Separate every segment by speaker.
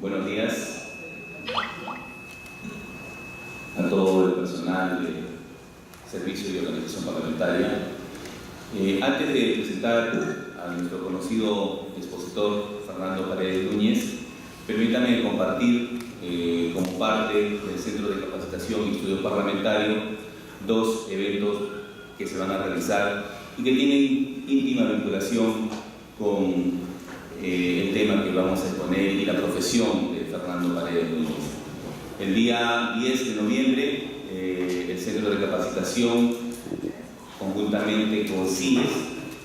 Speaker 1: Buenos días a todo el personal de Servicio y Organización Parlamentaria. Antes de presentar a nuestro conocido expositor Fernando Paredes Núñez, permítame compartir como parte del Centro de Capacitación y Estudio Parlamentario dos eventos que se van a realizar y que tienen íntima vinculación con el tema que vamos a exponer y la profesión de Fernando Paredes Núñez. El día 10 de noviembre, el Centro de Capacitación, conjuntamente con CIES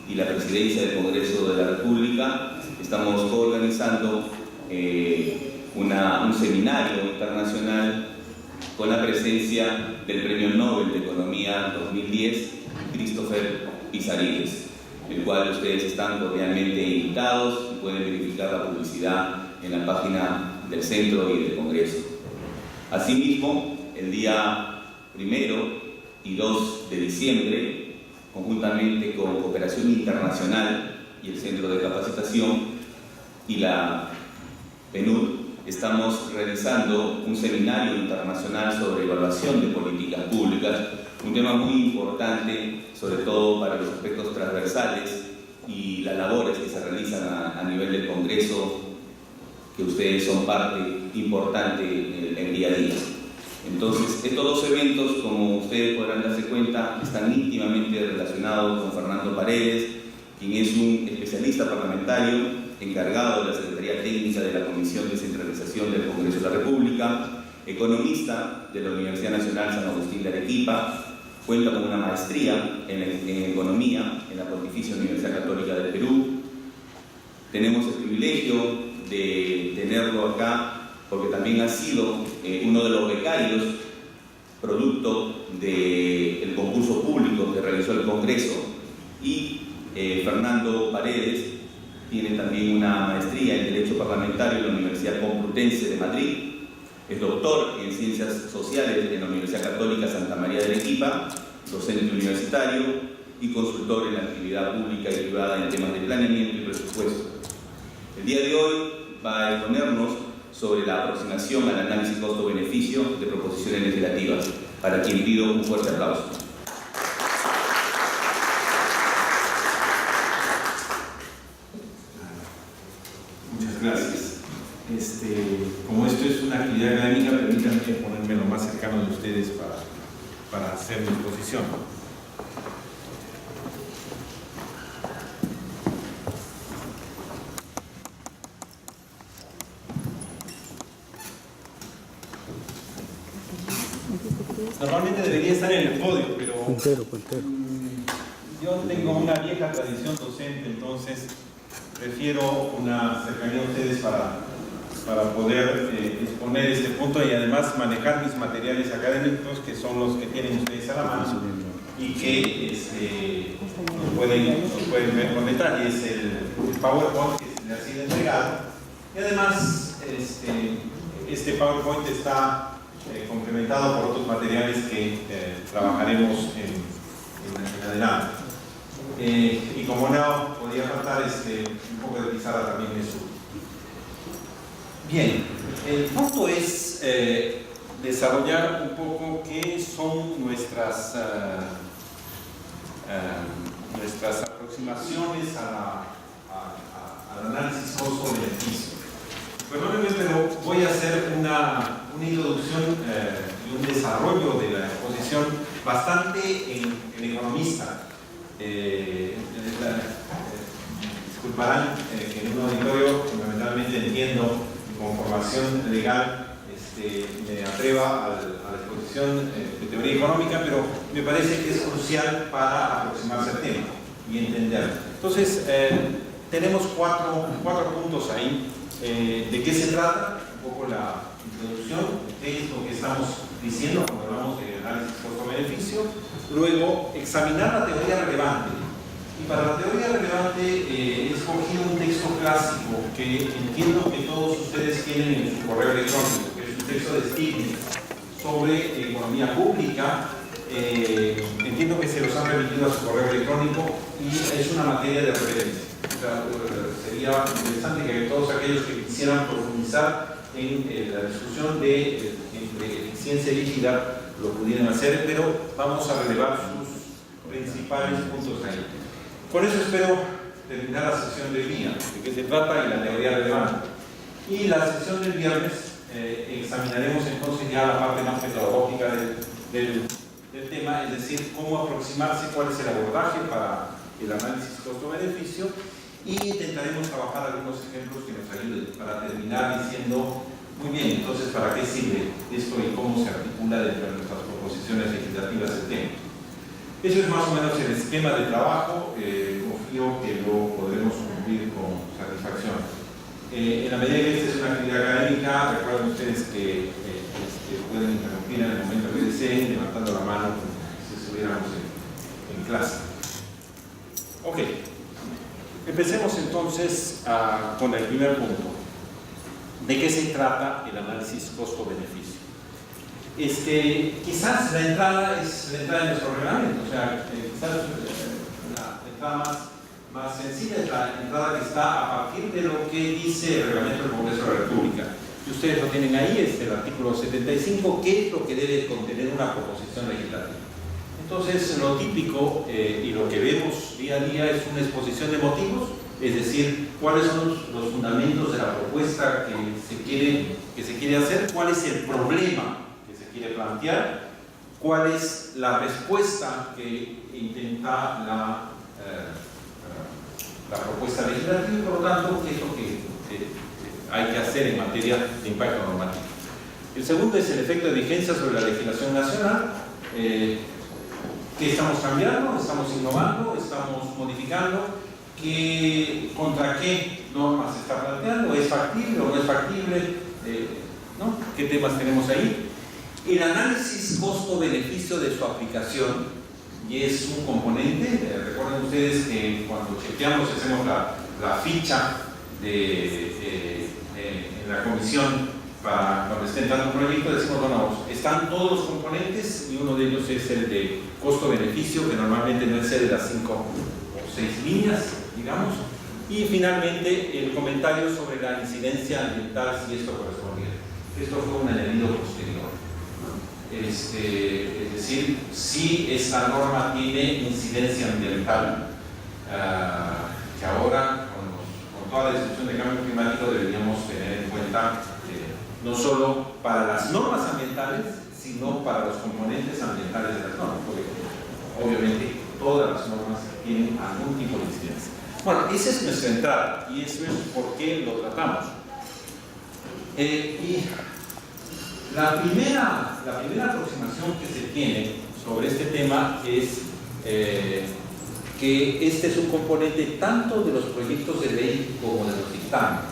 Speaker 1: y la Presidencia del Congreso de la República, estamos organizando un seminario internacional con la presencia del Premio Nobel de Economía 2010, Christopher Pizarriles, el cual ustedes están cordialmente invitados y pueden verificar la publicidad en la página del Centro y del Congreso. Asimismo, el día 1 y 2 de diciembre, conjuntamente con Cooperación Internacional y el Centro de Capacitación y la PNUD, estamos realizando un seminario internacional sobre evaluación de políticas públicas, un tema muy importante, sobre todo para los aspectos transversales y las labores que se realizan a nivel del Congreso, que ustedes son parte importante en día a día. Entonces, estos dos eventos, como ustedes podrán darse cuenta, están íntimamente relacionados con Fernando Paredes, quien es un especialista parlamentario encargado de la Secretaría Técnica de la Comisión de Centralización del Congreso de la República, economista de la Universidad Nacional San Agustín de Arequipa, cuenta con una maestría en Economía en la Pontificia Universidad Católica del Perú. Tenemos el privilegio de tenerlo acá porque también ha sido uno de los becarios producto del concurso público que realizó el Congreso, y Fernando Paredes tiene también una maestría en Derecho Parlamentario en la Universidad Complutense de Madrid, es doctor en Ciencias Sociales en la Universidad Católica Santa María de Arequipa, docente universitario y consultor en la actividad pública y privada en temas de planeamiento y presupuesto. El día de hoy va a exponernos sobre la aproximación al análisis costo-beneficio de proposiciones legislativas, para quien pido un fuerte aplauso.
Speaker 2: Muchas gracias. Como esto es una actividad académica, permítanme ponerme lo más cercano de ustedes para hacer mi exposición. Normalmente debería estar en el podio, pero yo tengo una vieja tradición docente, entonces prefiero una cercanía a ustedes para poder exponer este punto y además manejar mis materiales académicos, que son los que tienen ustedes a la mano y que nos pueden ver con detalle. Es el PowerPoint que se le ha sido entregado, y además este PowerPoint está complementado por otros materiales que trabajaremos en adelante. Y como no podía faltar, un poco de pizarra también es útil. Bien, el punto es desarrollar un poco qué son nuestras aproximaciones al análisis costo-beneficio. Perdónenme, pero voy a hacer una introducción y un desarrollo de la exposición bastante en economista. Disculparán que en un auditorio fundamentalmente entiendo con formación legal me atreva a la exposición de teoría económica, pero me parece que es crucial para aproximarse al tema y entenderlo. Entonces, tenemos cuatro puntos ahí. ¿De qué se trata? Un poco la introducción, qué es lo que estamos diciendo cuando hablamos de análisis costo-beneficio. Luego, examinar la teoría relevante. Y para la teoría relevante he escogido un texto clásico que entiendo que todos ustedes tienen en su correo electrónico, que es un texto de Stiglitz sobre economía pública. Entiendo que se los han remitido a su correo electrónico y es una materia de referencia. O sea, sería interesante que todos aquellos que quisieran profundizar en la discusión de entre eficiencia y equidad lo pudieran hacer, pero vamos a relevar sus principales puntos ahí. Con eso espero terminar la sesión del día, de qué se trata y la teoría relevante. Y la sesión del viernes examinaremos entonces ya la parte más metodológica del tema, es decir, cómo aproximarse, cuál es el abordaje para el análisis costo-beneficio, y intentaremos trabajar algunos ejemplos que nos ayuden para terminar diciendo, muy bien, entonces, ¿para qué sirve esto y cómo se articula dentro de nuestras proposiciones legislativas del tema? Eso es más o menos el esquema de trabajo. Confío que lo podremos cumplir con satisfacción. En la medida que esta es una actividad académica, recuerden ustedes que pueden interrumpir en el momento que deseen, levantando la mano como si estuviéramos en clase. Ok. Empecemos entonces con el primer punto. ¿De qué se trata el análisis costo-beneficio? Quizás la entrada es la entrada de nuestro reglamento, o sea, quizás la entrada más sencilla es la entrada que está a partir de lo que dice el reglamento del Congreso de la República. Y ustedes lo tienen ahí, es el artículo 75, ¿qué es lo que debe contener una proposición legislativa? Entonces, lo típico y lo que vemos día a día es una exposición de motivos, es decir, cuáles son los fundamentos de la propuesta que se quiere hacer, cuál es el problema que se quiere plantear, cuál es la respuesta que intenta la propuesta legislativa y, por lo tanto, qué es lo que hay que hacer en materia de impacto normativo. El segundo es el efecto de vigencia sobre la legislación nacional. ¿Qué estamos cambiando? ¿Estamos innovando? ¿Estamos modificando? ¿Contra qué normas se está planteando? ¿Es factible o no es factible? ¿No? ¿Qué temas tenemos ahí? El análisis costo-beneficio de su aplicación, y es un componente. Recuerden ustedes que cuando chequeamos, hacemos la ficha en la comisión para cuando esté entrando un proyecto, decimos, bueno, están todos los componentes y uno de ellos es el de costo-beneficio, que normalmente no excede las 5 o 6 líneas, digamos, y finalmente el comentario sobre la incidencia ambiental, si esto correspondía. Esto fue un añadido posterior. Es decir, si esta norma tiene incidencia ambiental, que ahora con toda la discusión de cambio climático deberíamos tener en cuenta, no solo para las normas ambientales, sino para los componentes ambientales de las normas, porque obviamente todas las normas tienen algún tipo de incidencia. Bueno, esa es nuestra entrada y eso es por qué lo tratamos. Y la primera aproximación que se tiene sobre este tema es que este es un componente tanto de los proyectos de ley como de los dictámenes.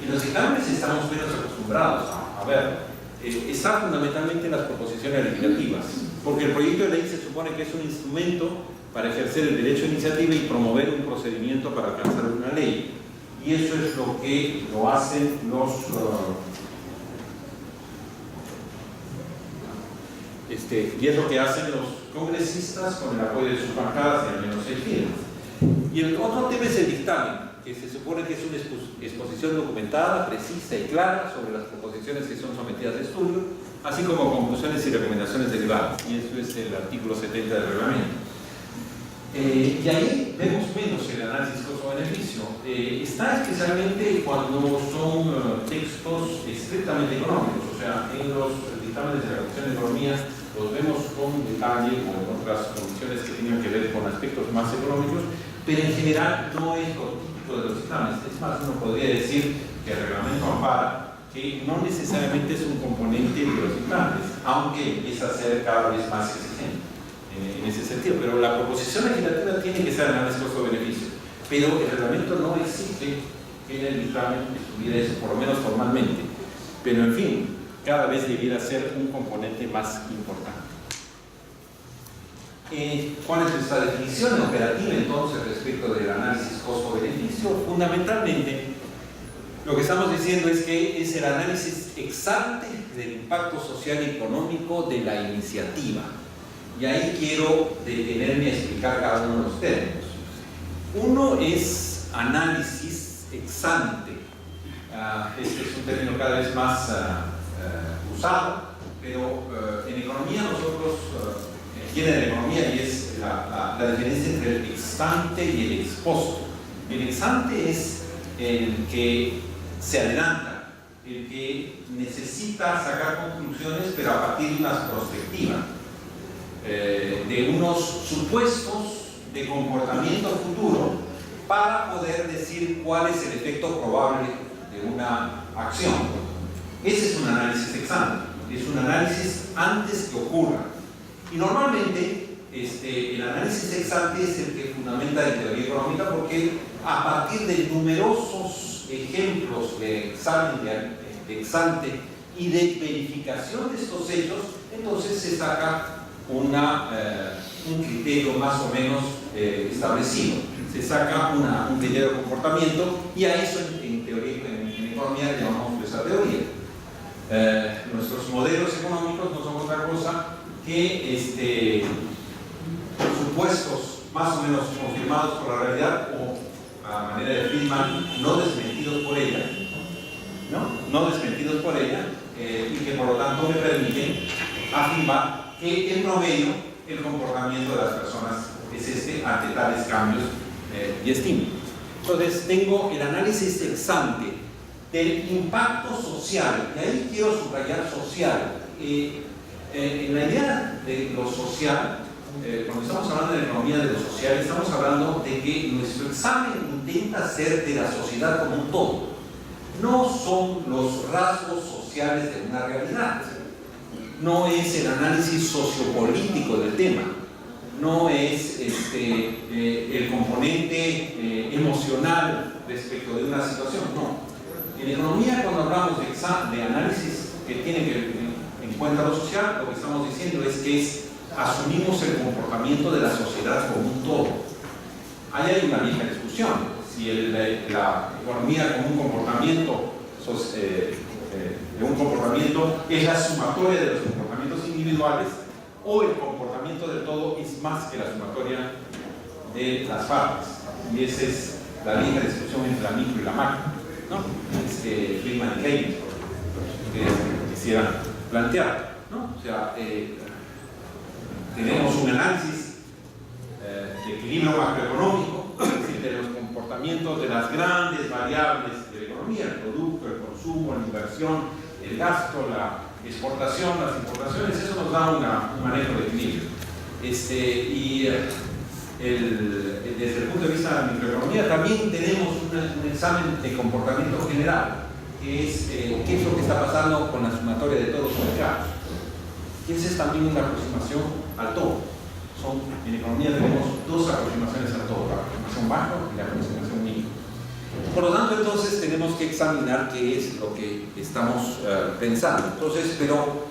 Speaker 2: En los dictámenes estamos menos acostumbrados a ver. Está fundamentalmente en las proposiciones legislativas, porque el proyecto de ley se supone que es un instrumento para ejercer el derecho a iniciativa y promover un procedimiento para alcanzar una ley. Y eso es lo que lo hacen los congresistas con el apoyo de sus bancadas de al menos 6 firmas. Y el otro tema es el dictamen, que se supone que es una exposición documentada, precisa y clara sobre las proposiciones que son sometidas a estudio, así como conclusiones y recomendaciones derivadas. Y eso es el artículo 70 del reglamento. Y ahí vemos menos el análisis costo-beneficio. Está especialmente cuando son textos estrictamente económicos, o sea, en los dictámenes de la Comisión de Economía los vemos con detalle o en otras condiciones que tengan que ver con aspectos más económicos, pero en general no es lo típico de los dictámenes. Es más, uno podría decir que el reglamento ampara que no necesariamente es un componente de los dictámenes, aunque empieza a ser cada vez más exigente en ese sentido. Pero la proposición legislativa tiene que ser análisis costo-beneficio, pero el reglamento no exige que en el dictamen estuviera eso, por lo menos formalmente. Pero en fin, cada vez debiera ser un componente más importante. ¿Cuál es nuestra definición operativa entonces respecto del análisis costo-beneficio? Fundamentalmente, lo que estamos diciendo es que es el análisis ex ante del impacto social y económico de la iniciativa. Y ahí quiero detenerme a explicar cada uno de los términos. Uno es análisis ex ante. Este es un término cada vez más usado, pero en economía nosotros, tiene la economía y es la diferencia entre el ex ante y el ex post. El ex ante es el que se adelanta, el que necesita sacar conclusiones, pero a partir de una perspectiva, de unos supuestos de comportamiento futuro para poder decir cuál es el efecto probable de una acción. Ese es un análisis ex ante, es un análisis antes que ocurra. Y normalmente el análisis ex ante es el que fundamenta la teoría económica, porque a partir de numerosos ejemplos que salen de ex ante y de verificación de estos hechos, entonces se saca un criterio más o menos establecido. Se saca un criterio de comportamiento, y a eso en teoría, en economía le llamamos esa teoría. Nuestros modelos económicos no son otra cosa que supuestos más o menos confirmados por la realidad, o a manera de Friedman, no desmentidos por ella, no desmentidos por ella, y que por lo tanto me permiten afirmar que en promedio el comportamiento de las personas es ante tales cambios y estímulos. Entonces tengo el análisis ex ante del impacto social, y ahí quiero subrayar social. En la idea de lo social, cuando estamos hablando de la economía de lo social, estamos hablando de que nuestro examen intenta ser de la sociedad como un todo. No son los rasgos sociales de una realidad, no es el análisis sociopolítico del tema, no es el componente emocional respecto de una situación, no. En economía, cuando hablamos de análisis que tiene que en cuenta lo social, lo que estamos diciendo es que asumimos el comportamiento de la sociedad como un todo. Ahí hay una vieja discusión, si la economía como un comportamiento es la sumatoria de los comportamientos individuales, o el comportamiento del todo es más que la sumatoria de las partes. Y esa es la vieja discusión entre la micro y la macro, ¿no? Friedman y Keynes que quisieran plantear, ¿no? O sea, tenemos un análisis de equilibrio macroeconómico, es decir, de los comportamientos de las grandes variables de la economía, el producto, el consumo, la inversión, el gasto, la exportación, las importaciones. Eso nos da un manejo de equilibrio. Desde el punto de vista de la microeconomía también tenemos un examen de comportamiento general, que es qué es lo que está pasando con la sumatoria de todos los mercados. Y esa es también una aproximación al todo. En economía tenemos dos aproximaciones al todo, la aproximación macro y la aproximación micro. Por lo tanto, entonces tenemos que examinar qué es lo que estamos pensando. Entonces, pero,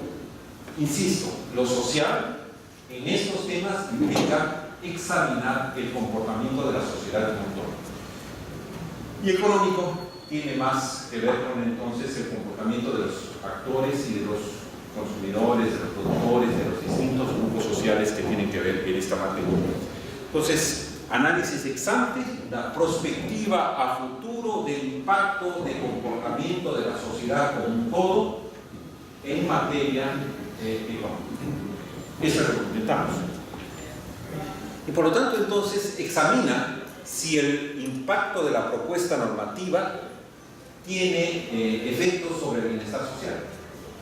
Speaker 2: insisto, lo social en estos temas implica examinar el comportamiento de la sociedad como un todo. Y económico tiene más que ver con entonces el comportamiento de los actores y de los consumidores, de los productores, de los distintos grupos sociales que tienen que ver en esta materia. Entonces, análisis ex ante, la perspectiva a futuro del impacto de comportamiento de la sociedad como un todo en materia económica. Eso es lo que intentamos. Y por lo tanto, entonces, examina si el impacto de la propuesta normativa tiene efectos sobre el bienestar social.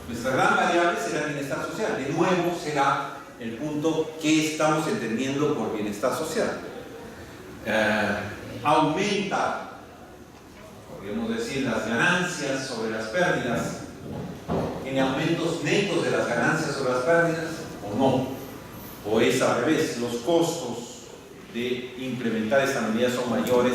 Speaker 2: Nuestra gran variable será el bienestar social. De nuevo, será el punto que estamos entendiendo por bienestar social. Aumenta, podríamos decir, las ganancias sobre las pérdidas, tiene aumentos netos de las ganancias sobre las pérdidas o no, o es al revés, los costos de implementar esta medida son mayores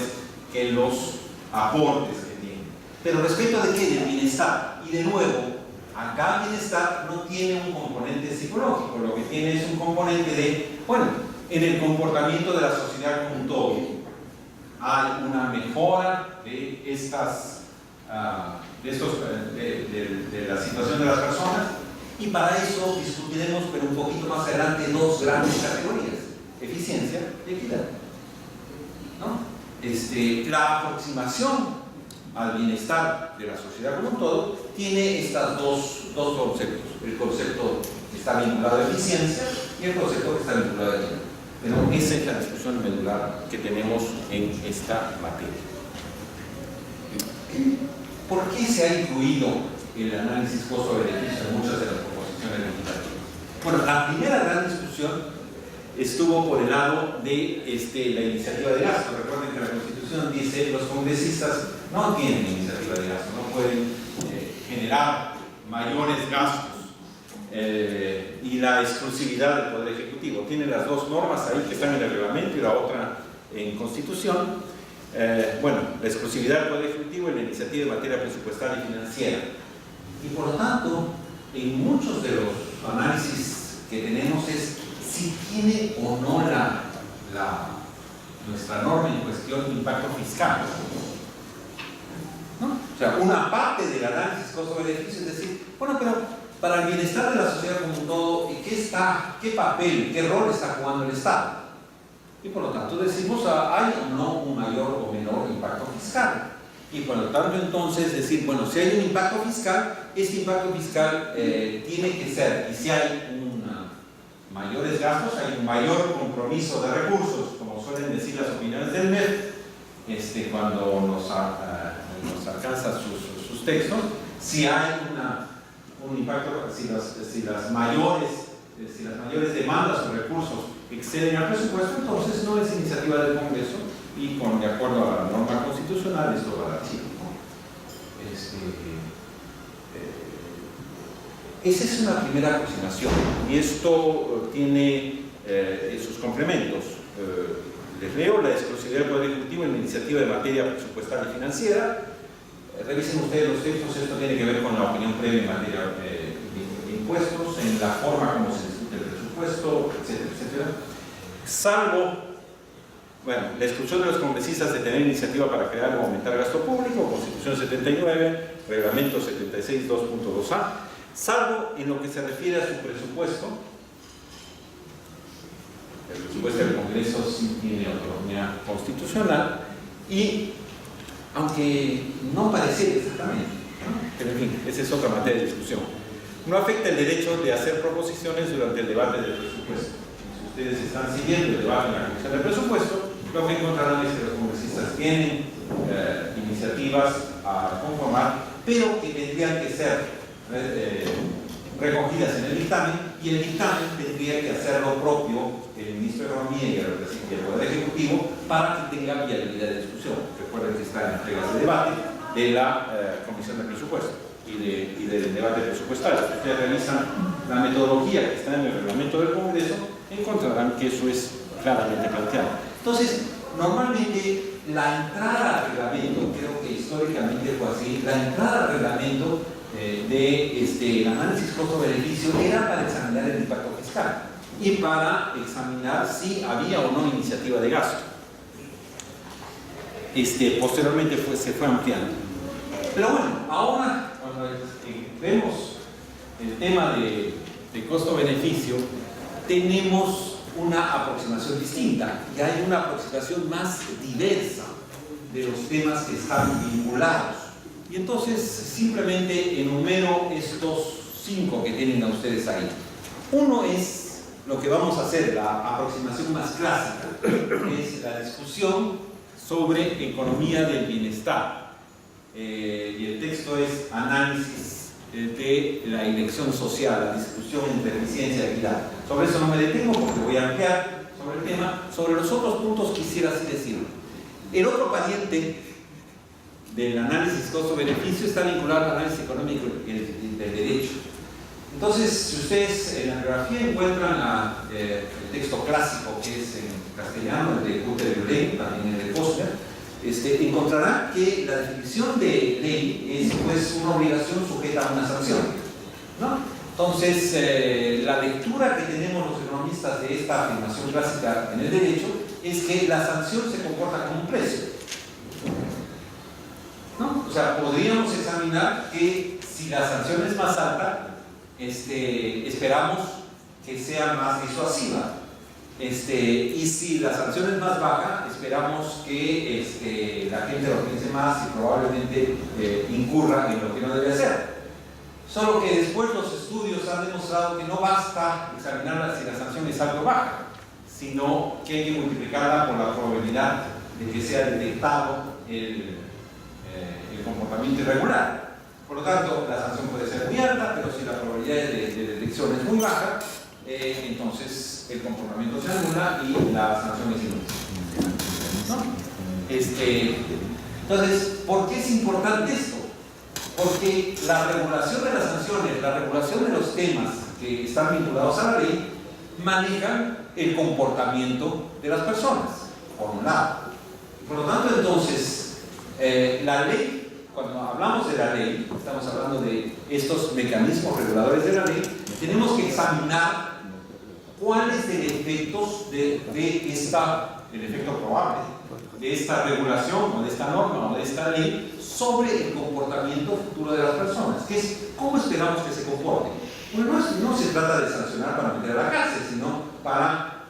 Speaker 2: que los aportes que tiene. Pero respecto de qué, del bienestar, y de nuevo, acá el bienestar no tiene un componente psicológico, lo que tiene es un componente de, bueno, en el comportamiento de la sociedad como un todo. Hay una mejora de la situación de las personas, y para eso discutiremos, pero un poquito más adelante, dos grandes categorías: eficiencia y equidad, ¿no? La aproximación
Speaker 3: al bienestar de la sociedad como un todo, tiene estos dos conceptos. El concepto que está vinculado a eficiencia y el concepto que está vinculado a equidad. Pero esa es la discusión medular que tenemos en esta materia. ¿Por qué se ha incluido el análisis costo-beneficio en muchas de las proposiciones legislativas? Bueno, la primera gran discusión estuvo por el lado de la iniciativa de gasto. Recuerden que la Constitución dice que los congresistas no tienen iniciativa de gasto, no pueden generar mayores gastos y la exclusividad del Poder Ejecutivo. Tienen las dos normas ahí que están en el reglamento y la otra en Constitución. Bueno, la exclusividad del Poder Ejecutivo y la iniciativa en materia presupuestal y financiera. Y por lo tanto, en muchos de los análisis que tenemos es si tiene o no nuestra norma en cuestión impacto fiscal. ¿No? O sea, una parte del análisis costo-beneficio es decir, bueno, pero para el bienestar de la sociedad como un todo, ¿qué papel, qué rol está jugando el Estado? Y por lo tanto decimos, ¿hay o no un mayor o menor impacto fiscal? Y por lo tanto entonces decir, bueno, si hay un impacto fiscal, este impacto fiscal tiene que ser, y si hay mayores gastos, hay un mayor compromiso de recursos, como suelen decir las opiniones del MEF, cuando nos alcanza sus textos, si hay un impacto, si las mayores demandas o recursos exceden al presupuesto, entonces no es iniciativa del Congreso y de acuerdo a la norma constitucional esto va a dar sí. Esa es una primera aproximación y esto tiene sus complementos. Les leo la exclusividad del Poder Ejecutivo en la iniciativa de materia presupuestal y financiera. Revisen ustedes los textos, esto tiene que ver con la opinión previa en materia de impuestos, en la forma como se discute el presupuesto, etcétera, etcétera. Salvo, bueno, la exclusión de los congresistas de tener iniciativa para crear o aumentar gasto público, Constitución 79, Reglamento 76 2.2a, salvo en lo que se refiere a su presupuesto. El presupuesto del Congreso sí tiene autonomía constitucional y, aunque no parece exactamente, ¿no? Pero en fin, esa es otra materia de discusión, no afecta el derecho de hacer proposiciones durante el debate del presupuesto. Si ustedes están siguiendo el debate en la Comisión del Presupuesto, lo que encontrarán es que los congresistas tienen iniciativas a conformar, pero que tendrían que ser recogidas en el dictamen, y el dictamen tendría que hacer lo propio el Ministro de Economía y el Poder Ejecutivo para que tenga viabilidad de discusión. Recuerden que está en las reglas de debate de la Comisión de Presupuesto y del debate presupuestario. Si ustedes revisan la metodología que está en el reglamento del Congreso, encontrarán que eso es claramente planteado. Entonces, normalmente la entrada al reglamento, creo que históricamente fue así, la entrada al reglamento el análisis costo-beneficio era para examinar el impacto fiscal y para examinar si había o no iniciativa de gasto. Posteriormente se fue ampliando. Pero bueno, ahora cuando vemos el tema de costo-beneficio, tenemos una aproximación distinta y hay una aproximación más diversa de los temas que están vinculados. Y entonces simplemente enumero estos 5 que tienen a ustedes ahí. Uno es lo que vamos a hacer, la aproximación más clásica, que es la discusión sobre economía del bienestar. Y el texto es análisis de la elección social, la discusión entre eficiencia y equidad. Sobre eso no me detengo porque voy a ampliar sobre el tema. Sobre los otros puntos quisiera así decirlo. El otro pariente del análisis costo-beneficio está vinculado al análisis económico del derecho. Entonces, si ustedes en la bibliografía encuentran el texto clásico, que es en castellano, el de Hutter-Ley, también el de Foster, encontrarán que la definición de ley es pues una obligación sujeta a una sanción, ¿no? Entonces, la lectura que tenemos los economistas de esta afirmación clásica en el derecho es que la sanción se comporta como un precio, ¿no? O sea, podríamos examinar que si la sanción es más alta, esperamos que sea más disuasiva. Y si la sanción es más baja, esperamos que la gente lo piense más y probablemente incurra en lo que no debe hacer. Solo que después los estudios han demostrado que no basta examinar si la sanción es alta o baja, sino que hay que multiplicarla por la probabilidad de que sea detectado el comportamiento irregular. Por lo tanto, la sanción puede ser muy alta, pero si la probabilidad de detección es muy baja, entonces el comportamiento se anula y la sanción es inútil, ¿no? Entonces, ¿por qué es importante esto? Porque la regulación de las sanciones, la regulación de los temas que están vinculados a la ley, manejan el comportamiento de las personas, por un lado. Por lo tanto, entonces, la ley, cuando hablamos de la ley, estamos hablando de estos mecanismos reguladores de la ley, tenemos que examinar cuál es el efecto el efecto probable de esta regulación o de esta norma o de esta ley sobre el comportamiento futuro de las personas, que es cómo esperamos que se comporten. Bueno, no se trata de sancionar para meter a la cárcel, sino para,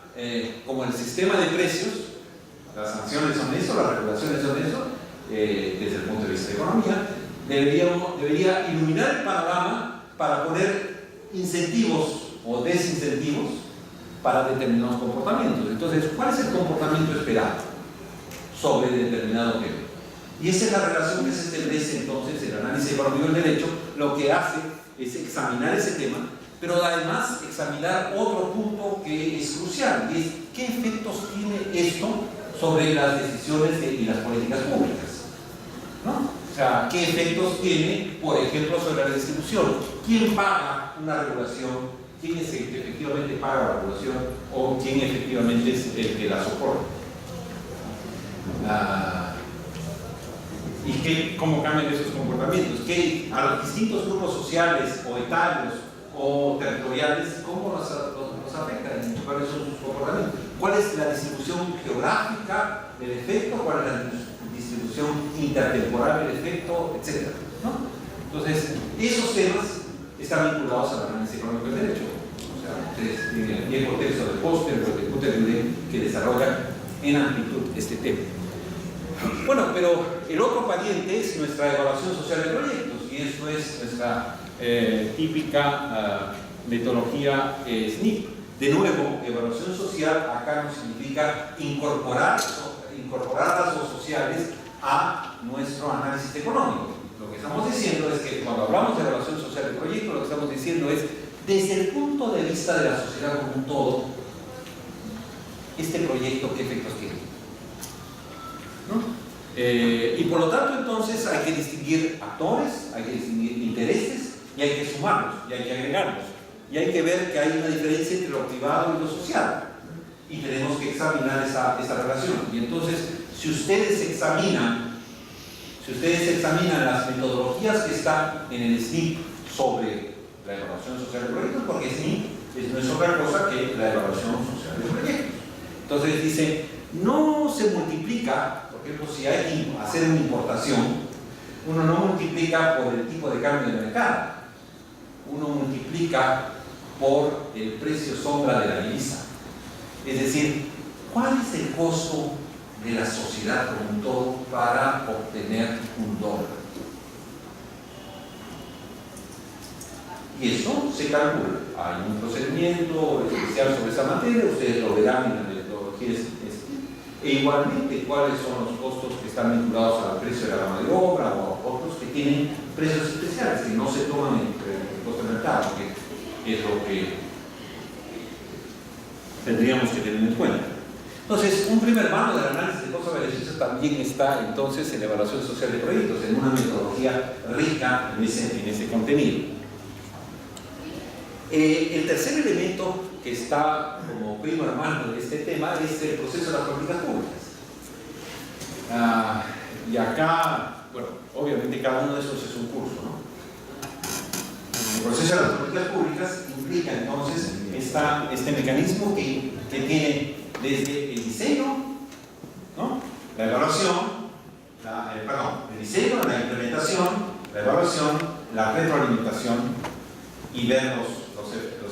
Speaker 3: como el sistema de precios, las sanciones son eso, las regulaciones son eso, desde el punto de vista de economía, debería iluminar el panorama para poner incentivos o desincentivos para determinados comportamientos. Entonces, ¿cuál es el comportamiento esperado sobre determinado tema? Y esa es la relación que se establece entonces el análisis económico del derecho. Lo que hace es examinar ese tema, pero además examinar otro punto que es crucial, y es qué efectos tiene esto sobre las decisiones y las políticas públicas, ¿no? O sea, qué efectos tiene, por ejemplo, sobre la distribución. ¿Quién paga una regulación? ¿Quién es el que efectivamente paga la regulación? ¿O quién efectivamente es el que la soporta? ¿Y cómo cambian esos comportamientos? ¿Qué, a los distintos grupos sociales o etarios o territoriales, cómo los afectan? ¿Cuáles son sus comportamientos? ¿Cuál es la distribución geográfica del efecto? ¿Cuál es la distribución intertemporal del efecto? Etcétera, ¿no? Entonces, esos temas están vinculados al análisis económico del derecho. O sea, ustedes tienen el viejo texto de Foster o de Gutterding que desarrolla en amplitud este tema. Bueno, pero el otro pariente es nuestra evaluación social de proyectos, y eso es nuestra típica metodología SNIP. De nuevo, evaluación social acá no significa incorporar rasgos sociales a nuestro análisis económico. Lo que estamos diciendo es que cuando hablamos de evaluación social de proyectos, lo que estamos diciendo es, desde el punto de vista de la sociedad como un todo, este proyecto, ¿qué efectos tiene? ¿No? Y por lo tanto, entonces, hay que distinguir actores, hay que distinguir intereses, y hay que sumarlos, y hay que agregarlos. Y hay que ver que hay una diferencia entre lo privado y lo social. Y tenemos que examinar esa relación. Y entonces, si ustedes examinan las metodologías que están en el SNIP sobre la evaluación social de proyectos, porque SNIP no es otra cosa que la evaluación social de proyectos. Entonces dice, no se multiplica, por ejemplo, si hay que hacer una importación, uno no multiplica por el tipo de cambio de mercado, uno multiplica por el precio sombra de la divisa. Es decir, ¿cuál es el costo de la sociedad como un todo para obtener un dólar? Y eso se calcula. Hay un procedimiento especial sobre esa materia, ustedes lo verán en la metodología. E igualmente, cuáles son los costos que están vinculados al precio de la mano de obra o otros que tienen precios especiales, que no se toman en el costo de mercado, que es lo que tendríamos que tener en cuenta. Entonces, un primer mano del análisis de costo-beneficio también está entonces en la evaluación social de proyectos, en una metodología rica en ese contenido. El tercer elemento que está como primo hermano de este tema es el proceso de las políticas públicas. Y acá, bueno, obviamente cada uno de esos es un curso, ¿no? El proceso de las políticas públicas implica entonces este mecanismo que tiene desde el diseño, ¿no? La evaluación, el diseño, la implementación, la evaluación, la retroalimentación y ver los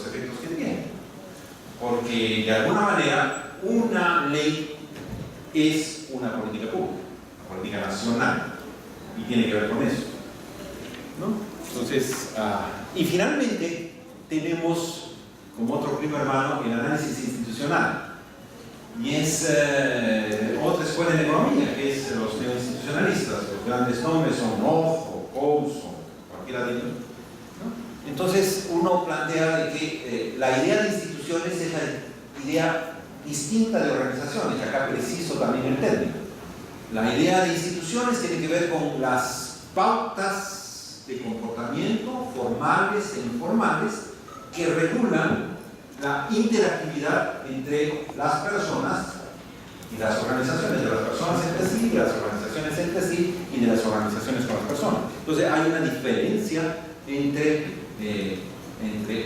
Speaker 3: efectos que tiene. porque de alguna manera una ley es una política pública, una política nacional, y tiene que ver con eso, ¿no? Entonces, y finalmente tenemos como otro primo hermano el análisis institucional, y es otra escuela en economía, que es los neoinstitucionalistas. Los grandes nombres son Knopf o Coase o cualquiera de ellos, ¿no? Entonces uno plantea de que la idea de instituciones es la idea distinta de organizaciones, acá preciso también el término. La idea de instituciones tiene que ver con las pautas de comportamiento formales e informales que regulan la interactividad entre las personas y las organizaciones, de las personas entre sí, de las organizaciones entre sí y de las organizaciones con las personas. Entonces hay una diferencia entre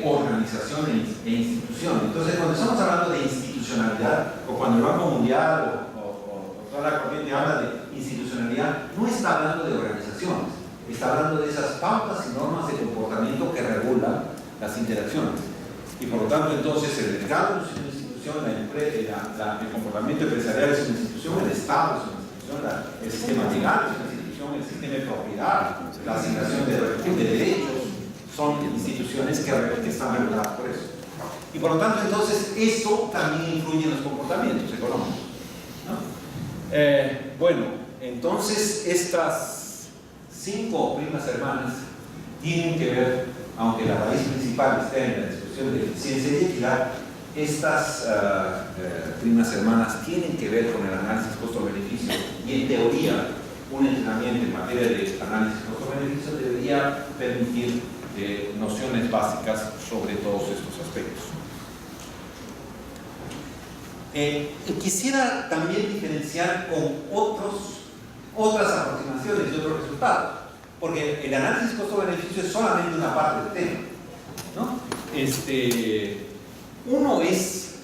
Speaker 3: organización e institución. Entonces cuando estamos hablando de institucionalidad, o cuando el Banco Mundial o toda la corriente habla de institucionalidad, no está hablando de organizaciones, está hablando de esas pautas y normas de comportamiento que regulan las interacciones. Y por lo tanto, entonces, el mercado es una institución, el comportamiento empresarial es una institución, el Estado es una institución, el sistema legal es una institución, el sistema de propiedad, la asignación de derechos, son instituciones que están reguladas por eso. Y por lo tanto, entonces, eso también influye en los comportamientos económicos, ¿no? Bueno, entonces, estas 5 primas hermanas tienen que ver, aunque la raíz principal esté en la discusión de eficiencia y equidad, estas primas hermanas tienen que ver con el análisis costo-beneficio, y en teoría un entrenamiento en materia de análisis costo-beneficio debería permitir nociones básicas sobre todos estos aspectos. Quisiera también diferenciar con otras aproximaciones y otros resultados, porque el análisis costo-beneficio es solamente una parte del tema, ¿no? Uno es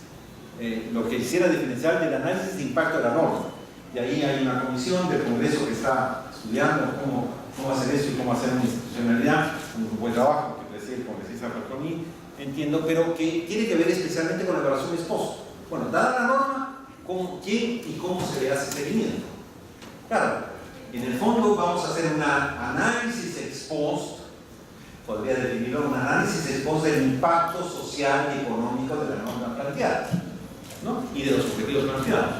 Speaker 3: lo que quisiera diferenciar del análisis de impacto de la norma, y ahí hay una comisión del Congreso que está estudiando cómo hacer eso y cómo hacer una institucionalidad, un buen trabajo que preside el congresista Falconi, entiendo, pero que tiene que ver especialmente con la evaluación ex post. Bueno, dada la norma, ¿quién y cómo se le hace seguimiento? Claro, en el fondo vamos a hacer un análisis ex post, podría definirlo, un análisis ex post del impacto social y económico de la norma planteada, ¿no? Y de los objetivos planteados.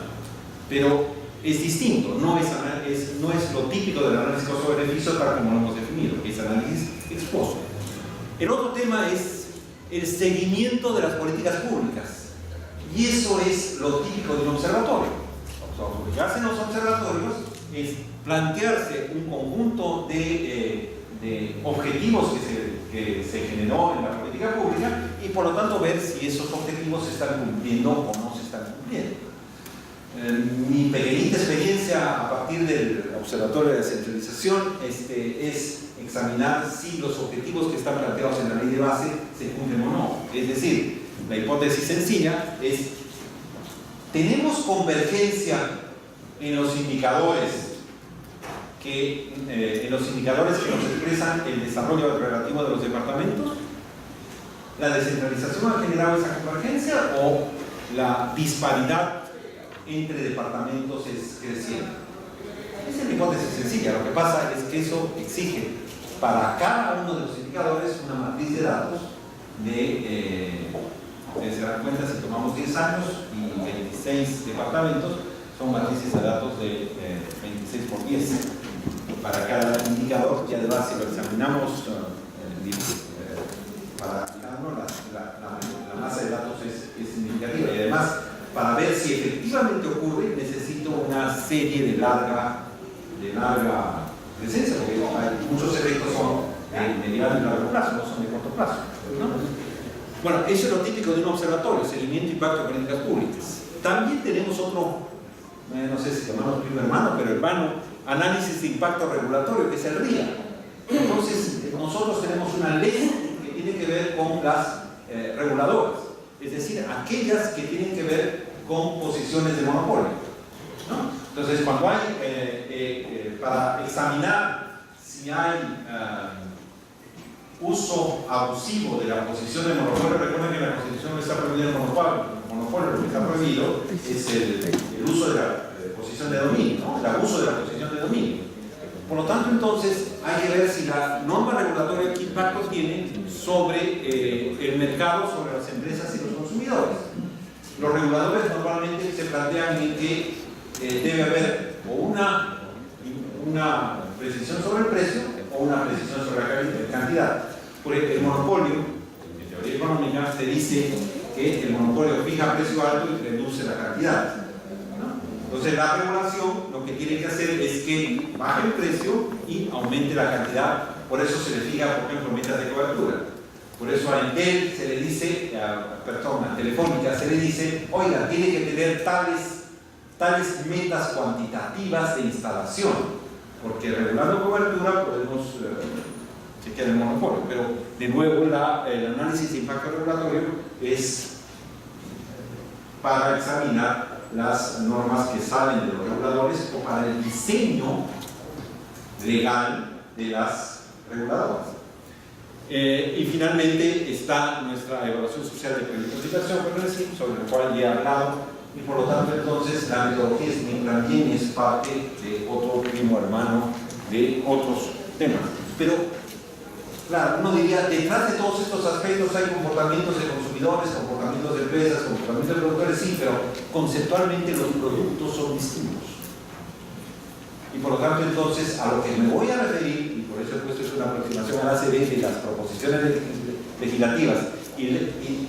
Speaker 3: Pero es distinto, no es lo típico del análisis costo-beneficio tal como lo hemos definido, que es análisis ex post. El otro tema es el seguimiento de las políticas públicas, y eso es lo típico de un observatorio. Lo que hacen los observatorios es plantearse un conjunto de objetivos que se generó en la política pública, y por lo tanto ver si esos objetivos se están cumpliendo o no se están cumpliendo. Mi pequeñita experiencia a partir del observatorio de descentralización es examinar si los objetivos que están planteados en la ley de base se cumplen o no. Es decir, la hipótesis sencilla es: ¿tenemos convergencia en los indicadores que nos expresan el desarrollo relativo de los departamentos? ¿La descentralización ha generado esa convergencia o la disparidad entre departamentos es creciente? Esa es la hipótesis sencilla. Lo que pasa es que eso exige para cada uno de los indicadores una matriz de datos ustedes se dan cuenta, si tomamos 10 años y 26 departamentos, son matrices de datos de 26 por 10 para cada indicador, y además si lo examinamos para cada uno, la masa de datos es significativa, y además para ver si efectivamente ocurre necesito una serie de larga presencia, porque muchos efectos son de mediano y largo plazo, no son de corto plazo, ¿no? Bueno, eso es lo típico de un observatorio, seguimiento e impacto de políticas públicas. También tenemos otro, no sé si llamamos primo hermano, pero hermano, análisis de impacto regulatorio, que es el RIA. Entonces, nosotros tenemos una ley que tiene que ver con las reguladoras, es decir, aquellas que tienen que ver con posiciones de monopolio, ¿no? Entonces, cuando hay, para examinar si hay uso abusivo de la posición de monopolio, recuerden que la Constitución está
Speaker 2: prohibido el monopolio, lo que está prohibido es el uso de la posición de dominio, ¿no? El abuso de la posición de dominio. Por lo tanto, entonces, hay que ver si la norma regulatoria qué impacto tiene sobre el mercado, sobre las empresas y los consumidores. Los reguladores normalmente se plantean en que debe haber o una precisión sobre el precio o una precisión sobre la cantidad. Por el monopolio, en teoría económica, se dice que el monopolio fija precio alto y reduce la cantidad, ¿no? Entonces la regulación lo que tiene que hacer es que baje el precio y aumente la cantidad. Por eso se le fija, por ejemplo, metas de cobertura. Por eso a Entel se le dice, a Telefónica se le dice, oiga, tiene que tener tales metas cuantitativas de instalación, porque regulando cobertura podemos chequear el monopolio, pero de nuevo el análisis de impacto regulatorio es para examinar las normas que salen de los reguladores o para el diseño legal de las reguladoras. Y finalmente está nuestra evaluación social de proyectos de inversión, sobre el cual ya he hablado, y por lo tanto entonces la metodología también es parte de otro primo hermano de otros temas. Pero claro, uno diría, detrás de todos estos aspectos hay comportamientos de consumidores, comportamientos de empresas, comportamientos de productores, sí, pero conceptualmente los productos son distintos. Y por lo tanto entonces a lo que me voy a referir, y por eso he puesto es una aproximación a la ACB de las proposiciones legislativas, y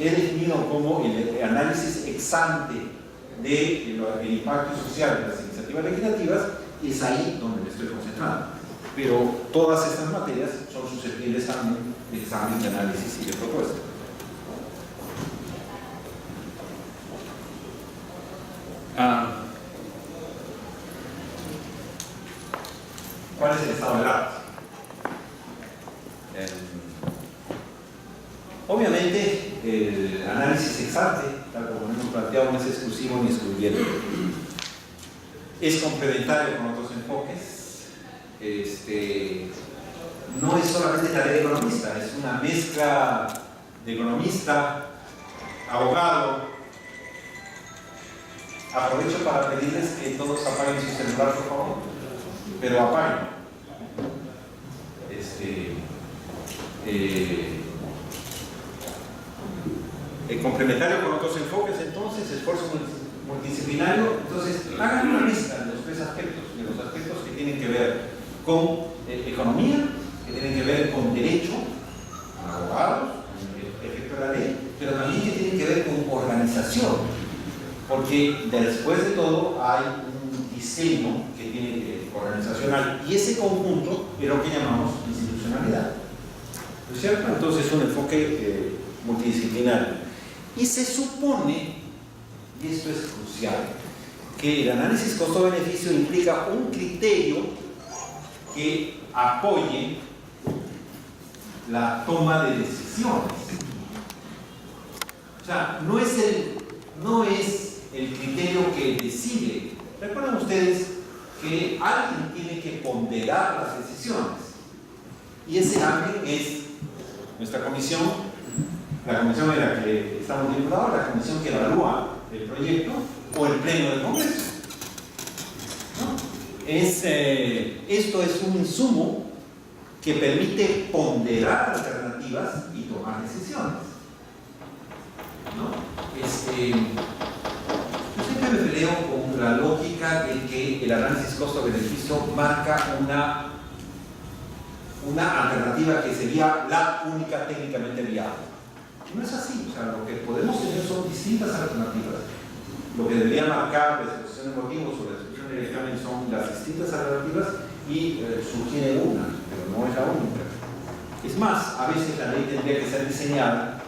Speaker 2: he definido como el análisis ex ante del impacto social de las iniciativas legislativas, y es ahí donde me estoy concentrando. Pero todas estas materias son susceptibles también de examen, de análisis y de propuesta. ¿Cuál es el estado del arte? Obviamente, el análisis ex ante, tal como hemos planteado, no es exclusivo ni excluyente. Es complementario con otros enfoques. No es solamente tarea de economista, es una mezcla de economista, abogado. Aprovecho para pedirles que todos apaguen su celular, por favor, pero apaguen. Complementario con otros enfoques, entonces, esfuerzo multidisciplinario. Entonces, hagan una lista de los tres aspectos, que tienen que ver con economía, que tienen que ver con derecho, con abogados, con el efecto de la ley, pero también que tienen que ver con organización, porque después de todo hay un diseño que tiene que ver organizacional, y ese conjunto es lo que llamamos institucionalidad, ¿no es cierto? Entonces es un enfoque multidisciplinario. Y se supone, y esto es crucial, que el análisis costo-beneficio implica un criterio que apoye la toma de decisiones. O sea, no es el criterio que decide. Recuerden ustedes que alguien tiene que ponderar las decisiones. Y ese alguien es nuestra comisión, la comisión en la que estamos vinculados, la comisión que evalúa el proyecto, o el pleno del Congreso, ¿no? Esto es un insumo que permite ponderar alternativas y tomar decisiones, ¿no? Yo siempre me peleo con la lógica de que el análisis costo-beneficio marca una alternativa que sería la única técnicamente viable. No es así, o sea, lo que podemos tener son distintas alternativas. Lo que debería marcar la exposición de motivos o la exposición del examen son las distintas alternativas y sugiere una, pero no es la única. Es más, a veces la ley tendría que ser diseñada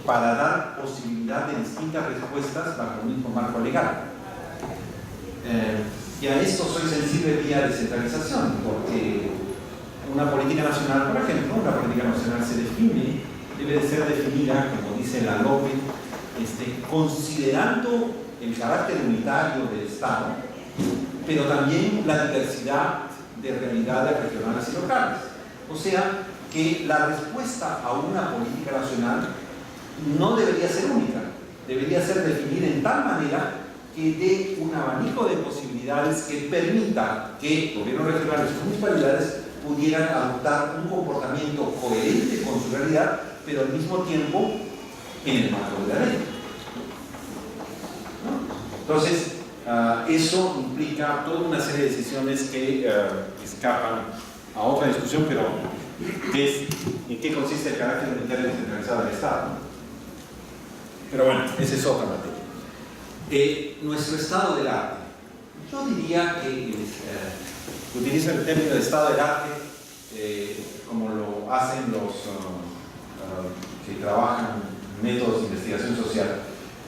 Speaker 2: para dar posibilidad de distintas respuestas bajo un mismo marco legal. Y a esto soy sensible vía descentralización, porque una política nacional, por ejemplo, una política nacional debe de ser definida, como dice la LOPE, considerando el carácter unitario del Estado, pero también la diversidad de realidades regionales y locales. O sea, que la respuesta a una política nacional
Speaker 3: no debería ser única, debería ser definida en tal manera que dé un abanico de posibilidades que permita que gobiernos regionales y municipalidades pudieran adoptar un comportamiento coherente con su realidad, pero al mismo tiempo en el marco de la ley. ¿No? Entonces, eso implica toda una serie de decisiones que escapan a otra discusión, pero ¿en qué consiste el carácter unitario y descentralizado del Estado? Pero bueno, esa es otra materia. Nuestro estado del arte. Yo diría que utilizo el término de estado del arte como lo hacen los que trabajan métodos de investigación social.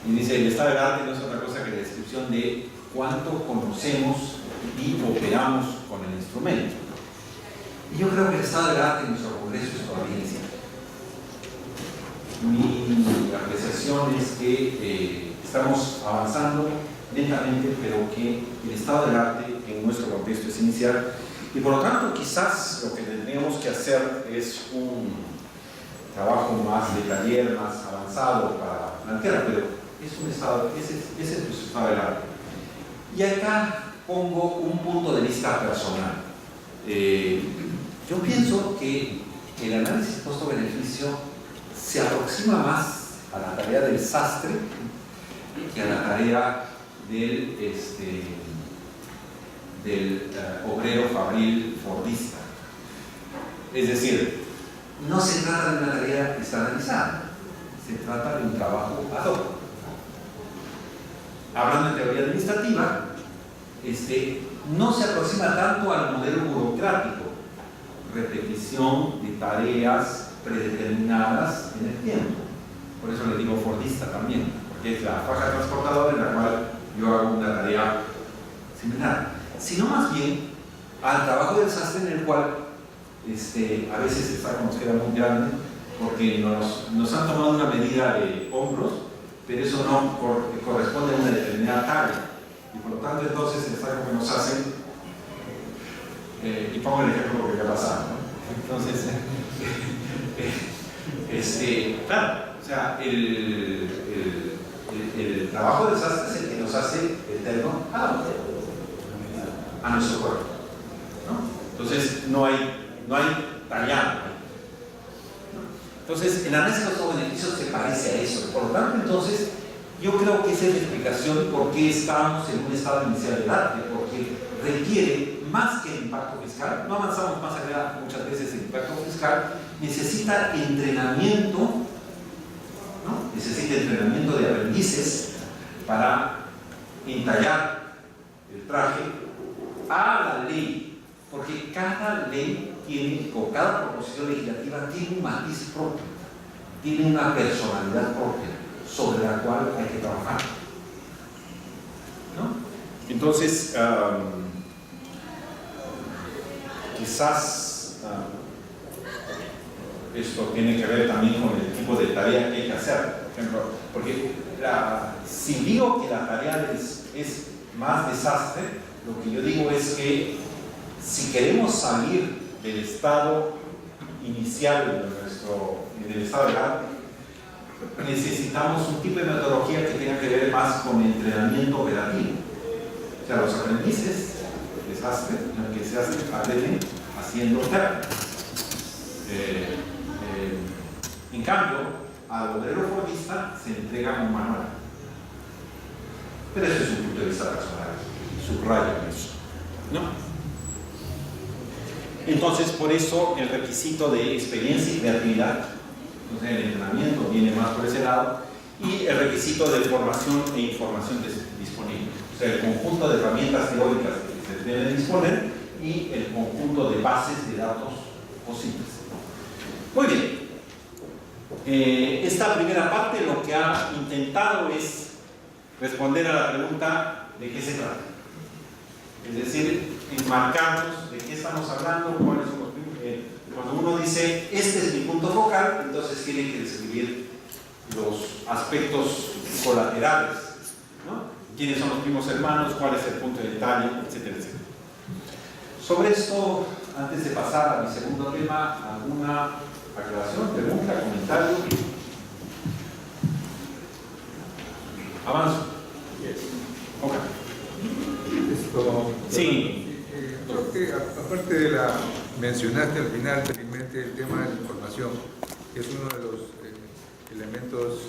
Speaker 3: Y dice, el estado del arte no es otra cosa que la descripción de cuánto conocemos y operamos con el instrumento. Y yo creo que el estado del arte en nuestro Congreso es todavía incierto. Mi apreciación es que estamos avanzando lentamente, pero que el estado del arte en nuestro contexto es inicial. Y por lo tanto, quizás lo que tendríamos que hacer es un trabajo más de taller, más avanzado para plantear, pero es un estado, ese es nuestro estado del arte. Y acá pongo un punto de vista personal. Yo pienso que el análisis costo-beneficio se aproxima más a la tarea del sastre que a la tarea del obrero fabril fordista. Es decir, no se trata de una tarea estandarizada, se trata de un trabajo ad hoc. Hablando de teoría administrativa, no se aproxima tanto al modelo burocrático, repetición de tareas predeterminadas en el tiempo. Por eso le digo fordista también, porque es la faja transportadora en la cual yo hago una tarea similar, sino más bien al trabajo del sastre en el cual a veces el saco nos queda muy grande porque nos han tomado una medida de hombros, pero eso no corresponde a una determinada talla, y por lo tanto entonces el saco que nos hacen, y pongo el ejemplo porque ha pasado, ¿no? Entonces claro, o sea, el trabajo del sastre es el que nos hace el terno a nuestro cuerpo, ¿no? Entonces no hay tallado, ¿no? Entonces el análisis de costo-beneficio se parece a eso. Por lo tanto, entonces yo creo que esa es la explicación de por qué estamos en un estado inicial del arte, porque requiere más que el impacto fiscal. No avanzamos más allá muchas veces del impacto fiscal. Necesita entrenamiento, ¿no? Necesita entrenamiento de aprendices para entallar el traje a la ley, porque cada ley tiene, o cada proposición legislativa tiene un matiz propio, tiene una personalidad propia sobre la cual hay que trabajar, ¿no? Entonces, quizás esto tiene que ver también con el tipo de tarea que hay que hacer, por ejemplo, porque si digo que la tarea es más desastre, lo que yo digo es que si queremos salir del estado inicial del estado del arte, necesitamos un tipo de metodología que tenga que ver más con entrenamiento operativo. O sea, los aprendices de desastre, que se aprenden haciendo ternos. En cambio, al obrero fordista se entrega un manual. Pero ese es un punto de vista personal, subrayo eso, ¿no? Entonces, por eso el requisito de experiencia y creatividad, entonces el entrenamiento viene más por ese lado, y el requisito de formación e información disponible. O sea, el conjunto de herramientas teóricas que se deben disponer y el conjunto de bases de datos posibles. Muy bien. Esta primera parte lo que ha intentado es responder a la pregunta de qué se trata. Es decir, enmarcarnos de qué estamos hablando, cuáles son los cuando uno dice, este es mi punto focal, entonces tiene que describir los aspectos colaterales, ¿no? ¿Quiénes son los primos hermanos? ¿Cuál es el punto de detalle? Etcétera, etcétera. Sobre esto, antes de pasar a mi segundo tema, ¿alguna aclaración, pregunta, comentario?
Speaker 4: mencionaste al final felizmente el tema de la información, que es uno de los elementos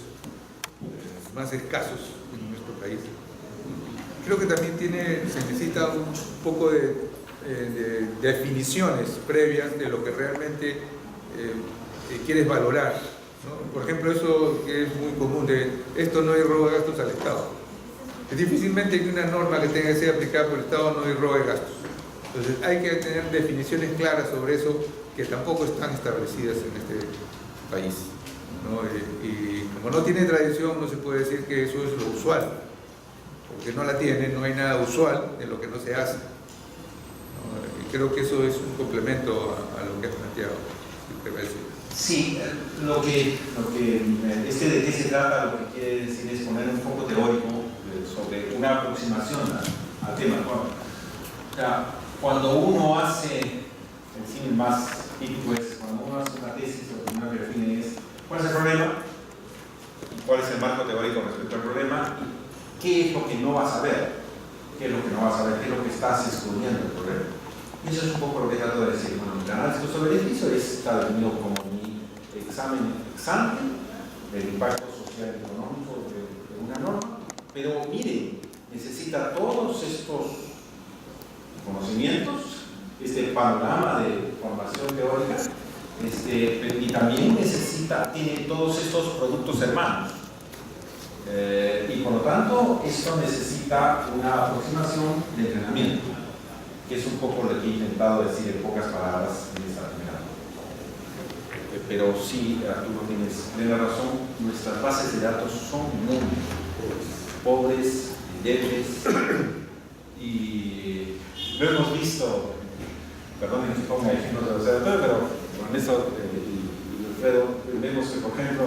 Speaker 4: más escasos en nuestro país. Creo que también se necesita un poco de definiciones previas de lo que realmente quieres valorar, ¿no? Por ejemplo, eso que es muy común de esto no hay robo de gastos al Estado. Es difícilmente que una norma que tenga que ser aplicada por el Estado no hay robo de gastos. Entonces hay que tener definiciones claras sobre eso que tampoco están establecidas en este país, ¿no? Y como no tiene tradición, no se puede decir que eso es lo usual, porque no la tiene, no hay nada usual de lo que no se hace, ¿no? Y creo que eso es un complemento a lo que has planteado, ¿te parece?
Speaker 2: Sí, de qué se trata, lo que quiere decir es poner un foco teórico sobre una aproximación al tema. O sea, cuando uno hace, el cine más típico es, cuando uno hace una tesis, lo primero que define es cuál es el problema, cuál es el marco teórico respecto al problema, y qué es lo que no vas a ver, qué es lo que no vas a ver, qué es lo que estás escondiendo del problema. Y eso es un poco lo que trato de decir. Bueno, el análisis costo-beneficio está definido como mi examen ex ante del impacto social y económico de una norma, pero mire, necesita todos estos conocimientos, este panorama de formación teórica, y también tiene todos estos productos hermanos. Y por lo tanto, esto necesita una aproximación de entrenamiento, que es un poco lo que he intentado decir en pocas palabras en esta primera. Pero sí, Arturo, tienes plena razón, nuestras bases de datos son muy pobres, débiles, y lo hemos visto, perdonen que ponga ejemplos de observatorio, pero con eso, y Alfredo, vemos que, por ejemplo,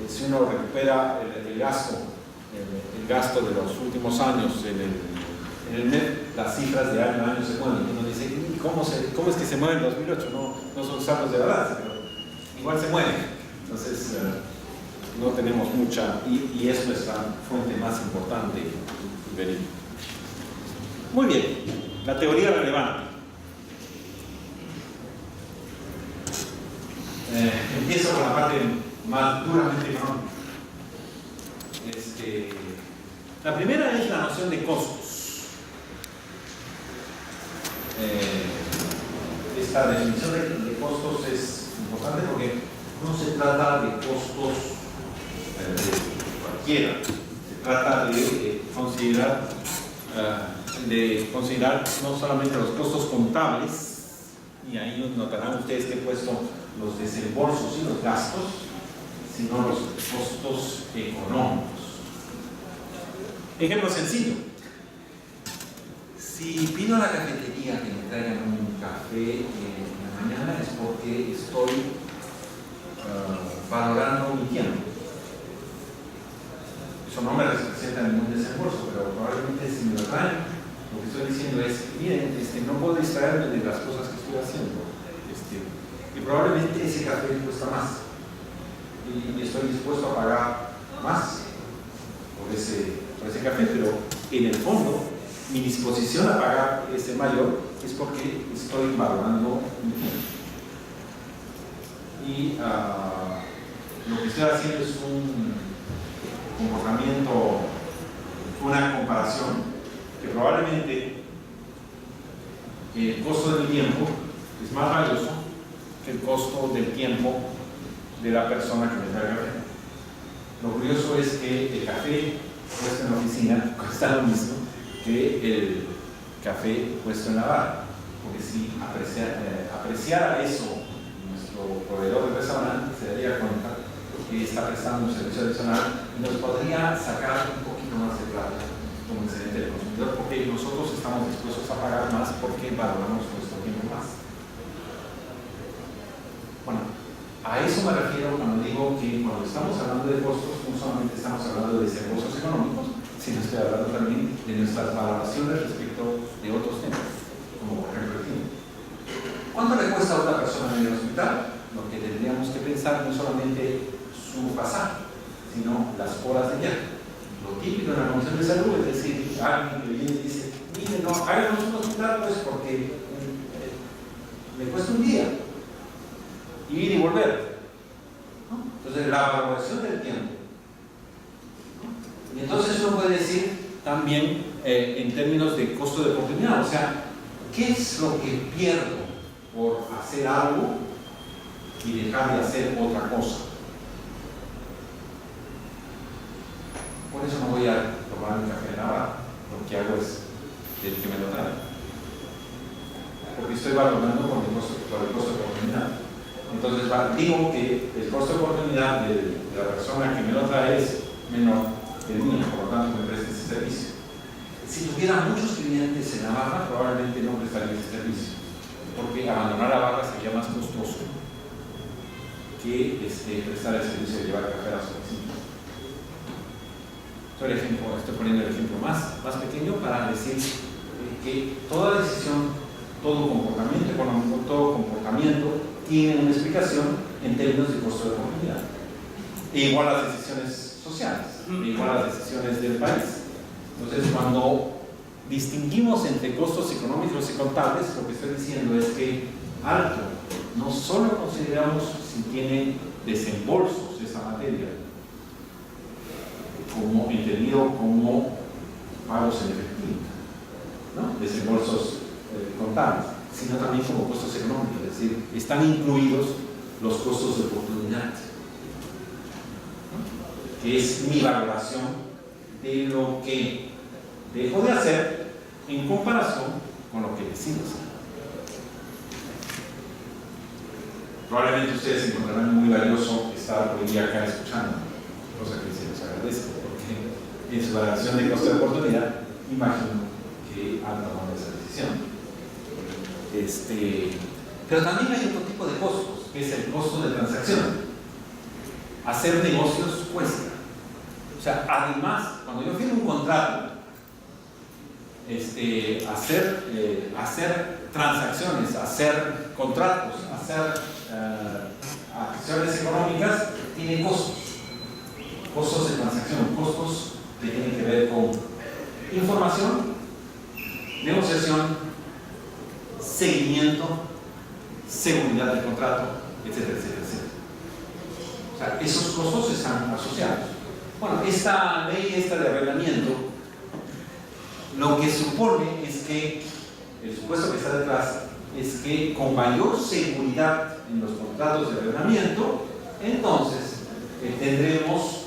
Speaker 2: si uno recupera el gasto de los últimos años en el MEP, las cifras de año a año se mueven. Uno dice, ¿cómo es que se mueve en 2008? No son saldos de balance, pero igual se mueven. Entonces, no tenemos mucha, y es nuestra fuente más importante y verídica. Muy bien, la teoría relevante. Empiezo con la parte más duramente económica. La primera es la noción de costos. Esta definición de costos es importante porque no se trata de costos cualquiera, se trata de considerar no solamente los costos contables, y ahí notarán ustedes que he puesto los desembolsos y los gastos, sino los costos económicos. Ejemplo sencillo. Si pido a la cafetería que me traigan un café en la mañana es porque estoy valorando mi tiempo. Eso no me representa ningún desembolso, pero probablemente si me lo traen, lo que estoy diciendo es, miren, no puedo distraerme de las cosas que estoy haciendo. Y probablemente ese café cuesta más. Y estoy dispuesto a pagar más por ese café, pero en el fondo mi disposición a pagar ese mayor es porque estoy valorando mi tiempo. Y lo que estoy haciendo es un comportamiento, una comparación que probablemente el costo de mi tiempo es más valioso que el costo del tiempo de la persona que me trae el café. Lo curioso es que el café puesto en la oficina cuesta lo mismo que el café puesto en la barra, porque si apreciara eso nuestro proveedor de restaurante, se daría cuenta que está prestando un servicio adicional y nos podría sacar un poquito más de plata como excedente del consumidor, porque nosotros estamos dispuestos a pagar más porque valoramos nuestro tiempo más. Bueno, a eso me refiero cuando digo que cuando estamos hablando de costos, no solamente estamos hablando de desembolsos económicos, sino estoy hablando también de nuestras valoraciones respecto de otros temas, como por ejemplo el tiempo. ¿Cuánto le cuesta a una persona en el hospital? Lo que tendríamos que pensar no es solamente su pasaje, sino las horas de viaje. Lo típico en la Comisión de Salud es decir, alguien que viene y dice, mire, no, háganos un hospital, pues porque
Speaker 3: le cuesta un día ir y volver, ¿no? Entonces la valoración del tiempo, ¿no? Y entonces uno puede decir también en términos de costo de oportunidad, o sea, ¿qué es lo que pierdo por hacer algo y dejar de hacer otra cosa? Por eso no voy a tomar mi café de Navarra, lo que hago es del que me lo trae, porque estoy valorando por el costo de oportunidad. Entonces digo que el costo de oportunidad de la persona que me lo trae es menor que el mío, por lo tanto me presta ese servicio. Si tuviera muchos clientes en Navarra, probablemente no prestaría ese servicio, porque abandonar Navarra sería más costoso que prestar el servicio de llevar café a las oficinas. Estoy poniendo el ejemplo más pequeño para decir que toda decisión, todo comportamiento económico, todo comportamiento tiene una explicación en términos de costo de oportunidad. E igual a las decisiones sociales, e igual a las decisiones del país. Entonces, cuando distinguimos entre costos económicos y contables, lo que estoy diciendo es que alto, no solo consideramos si tiene desembolsos esa materia, como entendido como pagos en efectivo, ¿no? Desembolsos contables, sino también como costos económicos, es decir, están incluidos los costos de oportunidad, ¿no? Que es mi valoración de lo que dejo de hacer en comparación con lo que decido hacer. Probablemente ustedes encontrarán muy valioso estar hoy día acá escuchando, cosa que se les agradece, porque en su valoración de costo de oportunidad imagino que han tomado esa decisión. Pero también hay otro tipo de costos, que es el costo de transacción. Hacer negocios cuesta. O sea, además, cuando yo firmo un contrato, hacer transacciones, hacer contratos, hacer acciones económicas, tiene costos. Costos de transacción, costos que tienen que ver con información, negociación, seguimiento, seguridad del contrato, etcétera, etcétera, etcétera. O sea, esos costos están asociados. Bueno, esta ley de arrendamiento, lo que supone es que, el supuesto que está detrás, es que con mayor seguridad en los contratos de arrendamiento, entonces tendremos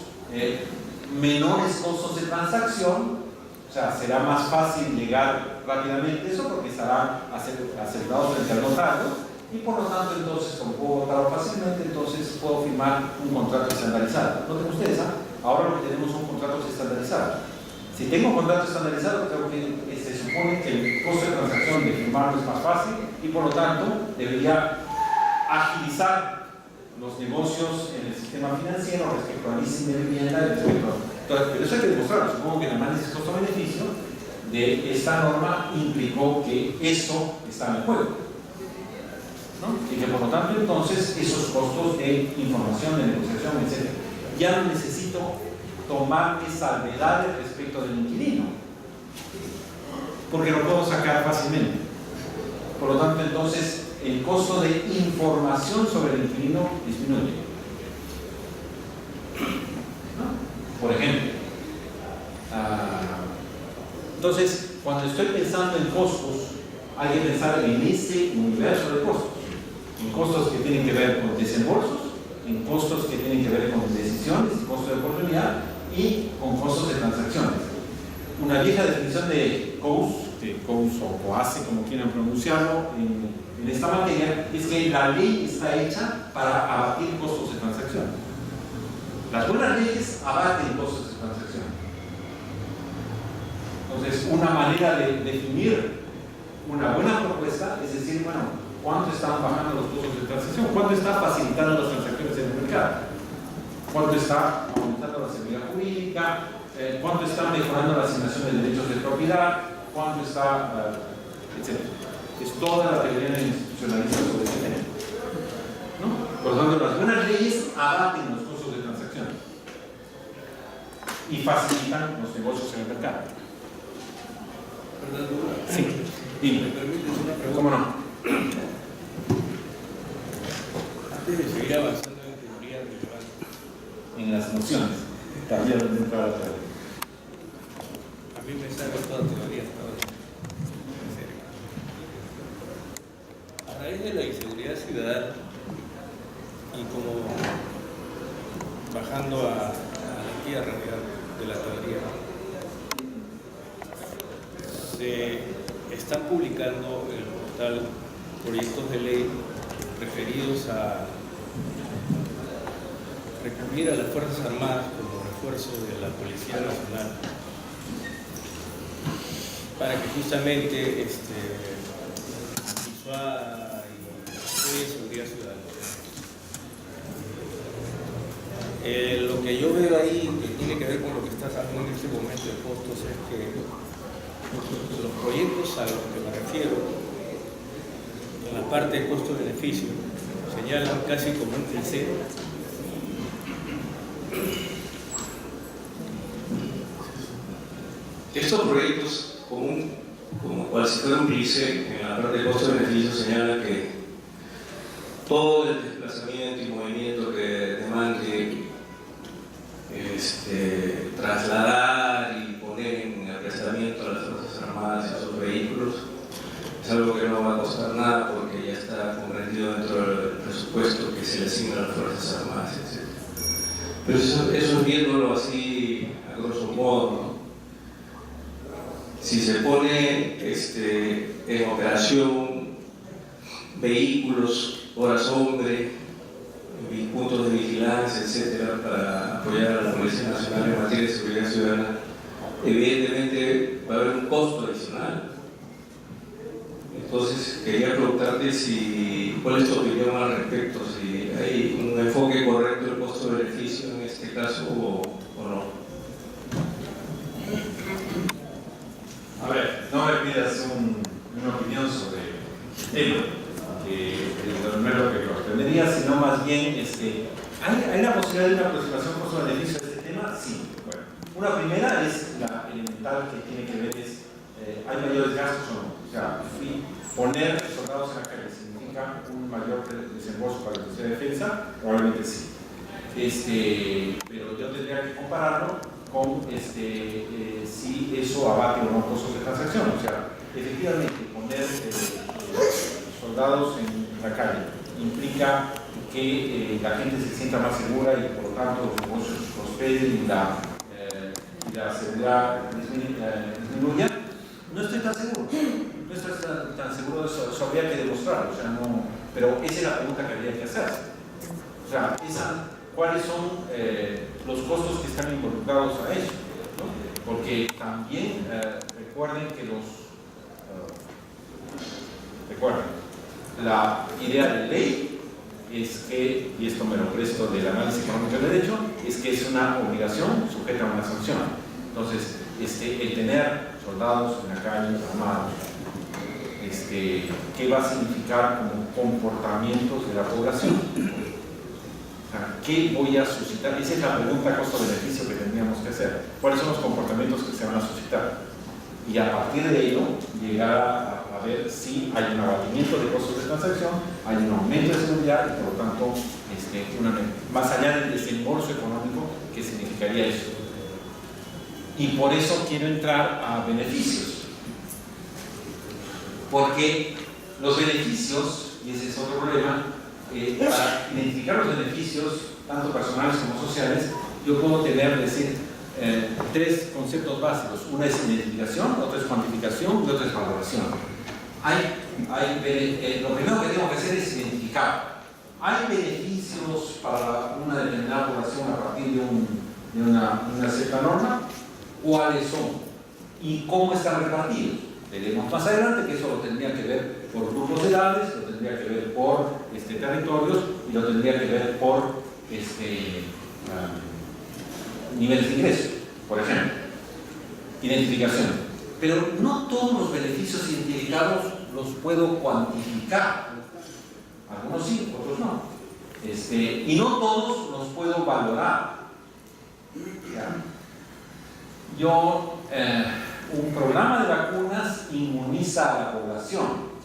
Speaker 3: menores costos de transacción. O sea, será más fácil llegar rápidamente eso porque estará asegurado frente al notario y por lo tanto entonces, como puedo votar fácilmente, entonces puedo firmar un contrato estandarizado. Noten ustedes, ahora lo que tenemos son contratos estandarizados. Si tengo un contrato estandarizado, creo que se supone que el costo de transacción de firmarlo es más fácil y por lo tanto debería agilizar los negocios en el sistema financiero respecto a leasing de vivienda, pero eso hay que demostrarlo. Supongo que en el análisis costo-beneficio de esta norma implicó que eso está en juego, ¿no? Y que por lo tanto entonces esos costos de información, de negociación, etc., ya no necesito tomarme salvedades respecto del inquilino, porque lo puedo sacar fácilmente. Por lo tanto entonces el costo de información sobre el inquilino disminuye, ¿no? Por ejemplo, entonces cuando estoy pensando en costos, hay que pensar en ese universo de costos, en costos que tienen que ver con desembolsos, en costos que tienen que ver con decisiones, costos de oportunidad y con costos de transacciones. Una vieja definición de COUS o COACE, como quieran pronunciarlo, en esta materia, es que la ley está hecha para abatir costos de transacción. Las buenas leyes abaten costos de transacción. Entonces, una manera de definir una buena propuesta es decir, bueno, ¿cuánto están bajando los costos de transacción? ¿Cuánto está facilitando las transacciones en el mercado? ¿Cuánto está aumentando la seguridad jurídica? ¿Cuánto está mejorando la asignación de derechos de propiedad? ¿Cuánto está, etcétera? Es toda la teoría institucionalista sobre este tema, ¿no? Por lo tanto, las buenas leyes abaten los costos de transacción y facilitan los negocios en el mercado.
Speaker 5: Fernando,
Speaker 3: sí.
Speaker 5: ¿me permites una pregunta?
Speaker 3: ¿Cómo no?
Speaker 5: seguir avanzando en teoría relevante.
Speaker 2: En las nociones, también dentro de la teoría.
Speaker 5: A mí me sale toda teoría hasta ahora. A raíz de la inseguridad ciudadana y como bajando a la tierra de la teoría, se están publicando en el portal proyectos de ley referidos a recurrir a las Fuerzas Armadas como refuerzo de la Policía Nacional para que justamente disuada y apoye seguridad ciudadana. Lo que yo veo ahí, que tiene que ver con lo que estás hablando en este momento de costos, es que los proyectos a los que me refiero, en la parte de costo-beneficio, señalan casi como un cliché
Speaker 6: estos proyectos, como cual si fuera un cliché, en la parte de costo-beneficio señala que todo el desplazamiento y movimiento que demande trasladar y poner en apresamiento a las Fuerzas Armadas y a sus vehículos es algo que no va a costar nada porque ya está comprendido dentro del presupuesto que se le asigna a las Fuerzas Armadas, etc. Pero eso es viéndolo así a grosso modo, ¿no? Si se pone en operación vehículos, horas hombre, puntos de vigilancia, etcétera, para apoyar a la Policía Nacional en materia de seguridad ciudadana, evidentemente va a haber un costo adicional. Entonces, quería preguntarte cuál es tu opinión al respecto, si hay un enfoque correcto del costo-beneficio en este caso o no.
Speaker 2: A ver, no me pidas una opinión sobre el tema, que lo primero que correspondería, sino más bien, ¿hay la posibilidad de una aproximación costo-beneficio a este tema? Sí. Bueno, una primera es la elemental que tiene que ver ¿hay mayores gastos o no? O sea, poner soldados en la calle significa un mayor desembolso para la industria de defensa, probablemente sí. Pero yo tendría que compararlo con si eso abate o no costos de transacción. O sea, efectivamente, poner soldados en la calle implica que la gente se sienta más segura y por lo tanto los negocios prosperen y la seguridad disminuya. No estoy tan seguro. No estoy tan seguro de eso. Eso habría que demostrarlo. O sea, no, pero esa es la pregunta que habría que hacerse. O sea, ¿cuáles son los costos que están involucrados a eso? ¿No? Porque también recuerden que la idea de ley es que, y esto me lo presto del análisis económico del derecho, es que es una obligación sujeta a una sanción. Entonces, el tener soldados en la calle armados, ¿qué va a significar como comportamientos de la población? ¿Qué voy a suscitar? Esa es la pregunta costo-beneficio que tendríamos que hacer. ¿Cuáles son los comportamientos que se van a suscitar? Y a partir de ello, llegar a ver si hay un abatimiento de costos de transacción, hay un aumento de seguridad y por lo tanto, más allá del desembolso económico, ¿qué significaría eso? Y por eso quiero entrar a beneficios. Porque los beneficios, y ese es otro problema, para identificar los beneficios, tanto personales como sociales, yo puedo tener, tres conceptos básicos. Una es identificación, otra es cuantificación y otra es valoración. Lo primero que tengo que hacer es identificar. ¿Hay beneficios para una determinada población a partir de una cierta norma? ¿Cuáles son? ¿Y cómo están repartidos? Veremos más adelante que eso lo tendría que ver por grupos de edades, lo tendría que ver por territorios y lo tendría que ver por niveles de ingreso, por ejemplo. Identificación. Pero no todos los beneficios identificados los puedo cuantificar. Algunos sí, otros no. Y no todos los puedo valorar. ¿Ya? Un programa de vacunas inmuniza a la población.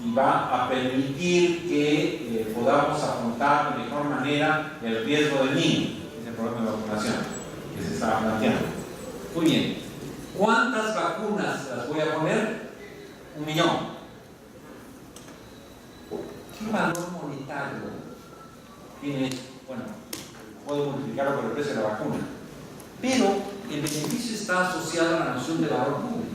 Speaker 3: y va a permitir que podamos afrontar de mejor manera el riesgo del niño, ese problema de vacunación que se estaba planteando. Muy bien, ¿cuántas vacunas las voy a poner? 1 millón. ¿Qué valor monetario tiene esto? Bueno, puedo multiplicarlo por el precio de la vacuna, pero el beneficio está asociado a la noción de valor público.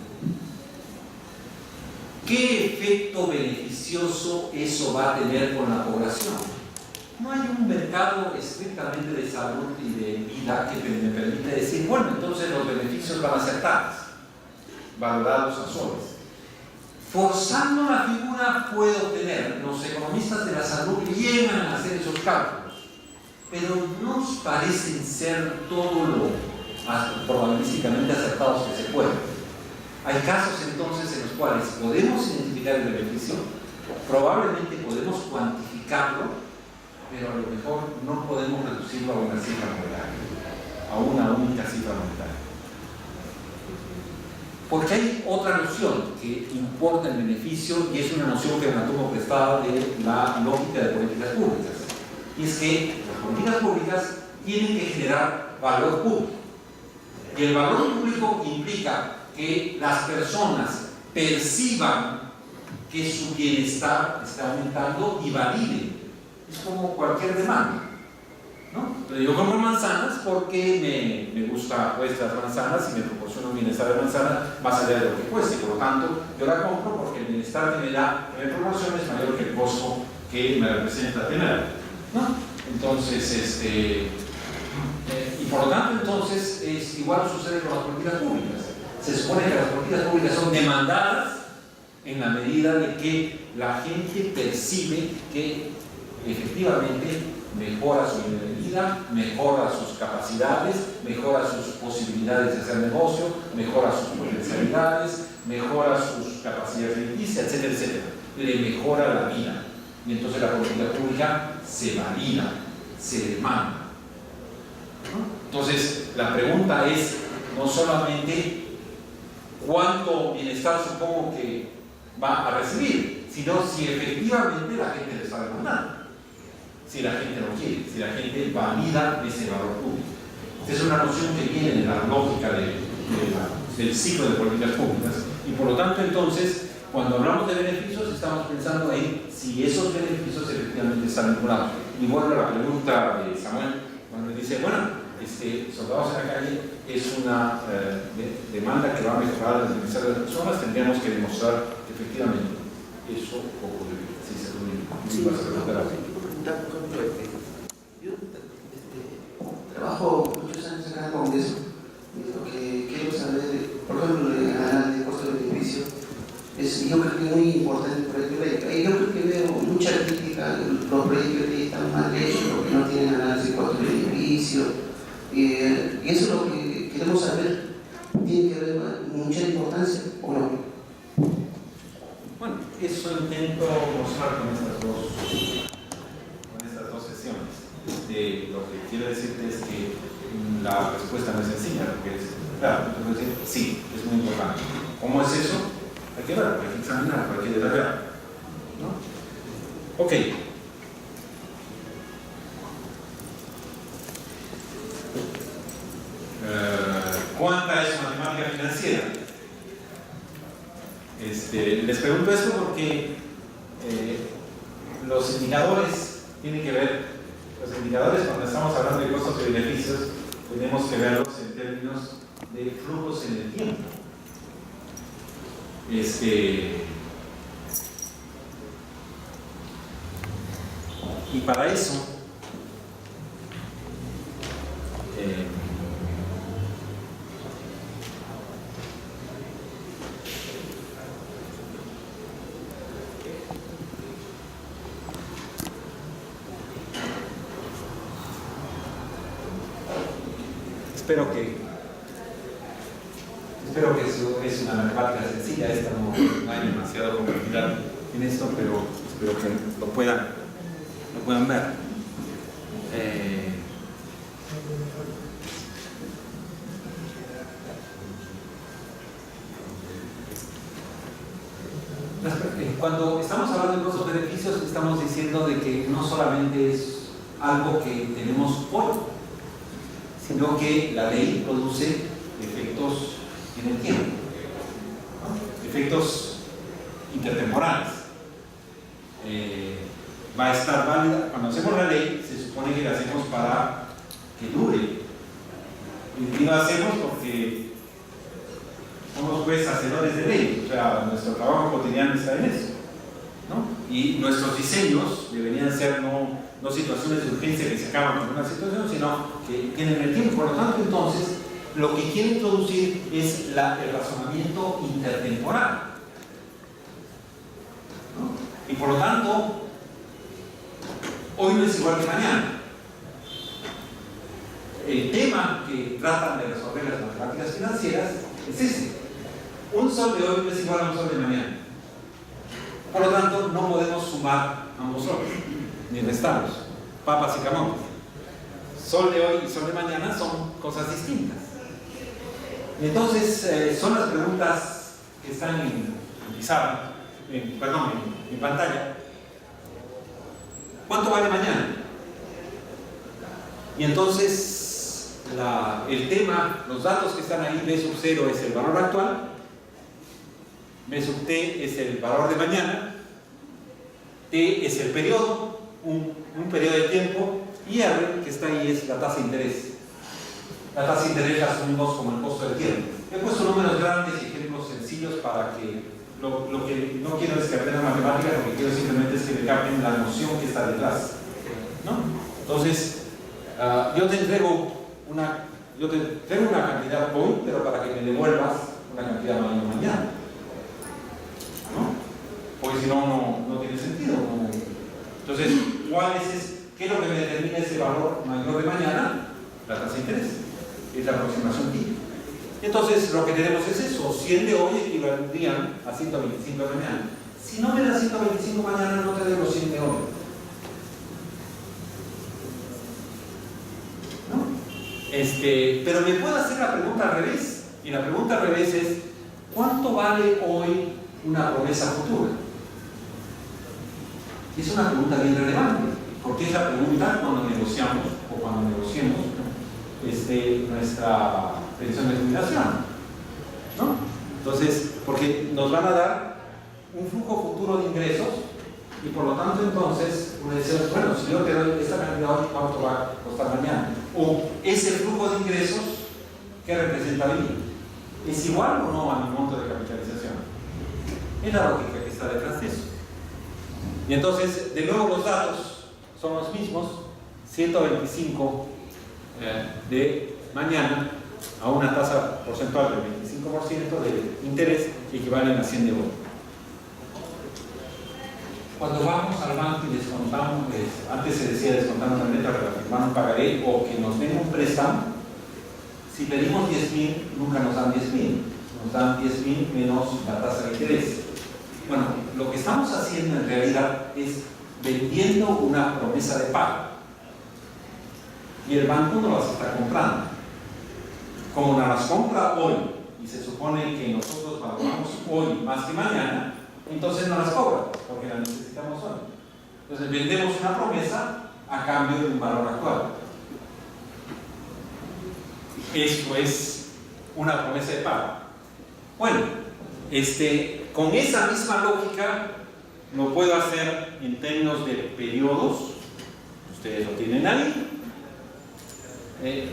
Speaker 3: ¿Qué efecto beneficioso eso va a tener con la población? No hay un mercado estrictamente de salud y de vida que me permite decir, bueno, entonces los beneficios van a ser tales, valorados a soles. Forzando la figura puedo obtener, los economistas de la salud llegan a hacer esos cálculos, pero no nos parecen ser todo lo probabilísticamente acertados que se pueden. Hay casos entonces en los cuales podemos identificar el beneficio, probablemente podemos cuantificarlo, pero a lo mejor no podemos reducirlo a una cifra monetaria, a una única cifra monetaria. Porque hay otra noción que importa el beneficio y es una noción que me la tomo prestada de la lógica de políticas públicas. Y es que las políticas públicas tienen que generar valor público. Y el valor público implica que las personas perciban que su bienestar está aumentando y validen. Es como cualquier demanda, ¿no? Yo compro manzanas porque me gusta estas manzanas y me proporciona un bienestar de manzana más allá de lo que cueste. Por lo tanto, yo la compro porque el bienestar que me da, que me proporciona, es mayor que el costo que me representa tener, ¿no? Entonces, y por lo tanto, entonces, es igual sucede con las políticas públicas. Se supone que las políticas públicas son demandadas en la medida de que la gente percibe que efectivamente mejora su nivel de vida, mejora sus capacidades, mejora sus posibilidades de hacer negocio, mejora sus potencialidades, mejora sus capacidades crediticias, etcétera, etcétera. Le mejora la vida. Y entonces la política pública se valida, se demanda, ¿no? Entonces, la pregunta es no solamente cuánto bienestar supongo que va a recibir, sino si efectivamente la gente le está demandando, si la gente lo quiere, si la gente valida ese valor público. Esta es una noción que viene de la lógica del ciclo de políticas públicas y por lo tanto entonces cuando hablamos de beneficios estamos pensando en si esos beneficios efectivamente están vinculados. Y vuelvo a la pregunta de Samuel cuando dice, bueno, soldados en la calle es una demanda que va a mejorar las necesidades de las personas, tendríamos que demostrar que efectivamente eso ocurre. Si se
Speaker 7: sí, vas a preguntar algo. Yo trabajo muchos años acá en el Congreso y lo que quiero saber, por ejemplo, el análisis de costo-beneficio, yo creo que es muy importante el proyecto de ley. Yo creo que veo mucha crítica, los proyectos de ley están mal hechos porque no tienen análisis de costo-beneficio. Y eso es lo que queremos saber. ¿Tiene que haber mucha importancia o no?
Speaker 3: Bueno, eso intento mostrar con estas dos sesiones. Lo que quiero decirte es que la respuesta no es sencilla, porque es, claro, entonces decir, sí, es muy importante. ¿Cómo es eso? Hay que verlo, hay que examinarlo, hay que detallarlo, ¿no? Ok. ¿Cuánta es matemática financiera? Les pregunto esto porque los indicadores tienen que ver, los indicadores cuando estamos hablando de costos y beneficios tenemos que verlos en términos de flujos en el tiempo. Y para eso espero que eso es una matemática sencilla, esta no hay demasiado complejidad en esto, pero espero que lo puedan ver. cuando estamos hablando de costos-beneficios, estamos diciendo de que no solamente es algo que tenemos hoy, sino que la ley produce efectos en el tiempo, ¿no? Efectos intertemporales. Va a estar válida, cuando hacemos la ley, se supone que la hacemos para que dure. Y lo hacemos porque somos pues hacedores de ley, o sea, nuestro trabajo cotidiano está en eso, ¿no? Y nuestros diseños deberían ser no situaciones de urgencia que se acaban con una situación, sino que tienen el tiempo. Por lo tanto, entonces, lo que quiere introducir es el razonamiento intertemporal, ¿no? Y por lo tanto, hoy no es igual que mañana. El tema que tratan de resolver las matemáticas financieras es ese. Un sol de hoy no es igual a un sol de mañana. Por lo tanto, no podemos sumar ambos soles, ni restarlos, papas y camotes. Sol de hoy y sol de mañana son cosas distintas. Entonces, son las preguntas que están en pizarra, en pantalla. ¿Cuánto vale mañana? Y entonces, el tema, los datos que están ahí, B sub 0 es el valor actual, B sub t es el valor de mañana, t es el periodo, un periodo de tiempo, y R, que está ahí, es la tasa de interés. La tasa de interés la asumimos como el costo del tiempo. He puesto números grandes y ejemplos sencillos para que lo que no quiero es que aprendan matemáticas, lo que quiero simplemente es que me capten la noción que está detrás, ¿no? Entonces, yo te entrego una cantidad hoy, pero para que me devuelvas una cantidad mañana, ¿no? Porque si no, no tiene sentido, ¿no? Entonces, ¿qué es lo que me determina ese valor mayor de mañana? La tasa de interés, es la aproximación típica. Entonces, lo que tenemos es eso: 100 de hoy equivaldrían a 125 de mañana. Si no me das 125 mañana, no te debo 100 de hoy, ¿no? Pero me puedo hacer la pregunta al revés, y la pregunta al revés es: ¿cuánto vale hoy una promesa futura? Y es una pregunta bien relevante, porque es la pregunta cuando negociamos o cuando negociemos nuestra pensión de jubilación, ¿no? Entonces, porque nos van a dar un flujo futuro de ingresos, y por lo tanto, entonces, uno dice, bueno, si yo te doy esta cantidad hoy, ¿cuánto va a costar mañana? O ese flujo de ingresos, ¿qué representaría? ¿Es igual o no a mi monto de capitalización? Es la lógica que está detrás de eso. Y entonces, de nuevo, los datos son los mismos: 125 de mañana a una tasa porcentual del 25% de interés, equivalen a 100 de hoy. Cuando vamos al banco y descontamos, antes se decía descontar una renta para firmar un pagaré o que nos den un préstamo, si pedimos 10.000, nunca nos dan 10.000, nos dan 10.000 menos la tasa de interés. Bueno, lo que estamos haciendo en realidad es vendiendo una promesa de pago, y el banco no las está comprando. Como nos las compra hoy y se supone que nosotros valoramos hoy más que mañana, entonces no las cobra porque las necesitamos hoy. Entonces vendemos una promesa a cambio de un valor actual. Eso es una promesa de pago. Bueno, con esa misma lógica lo puedo hacer en términos de periodos. Ustedes lo tienen ahí.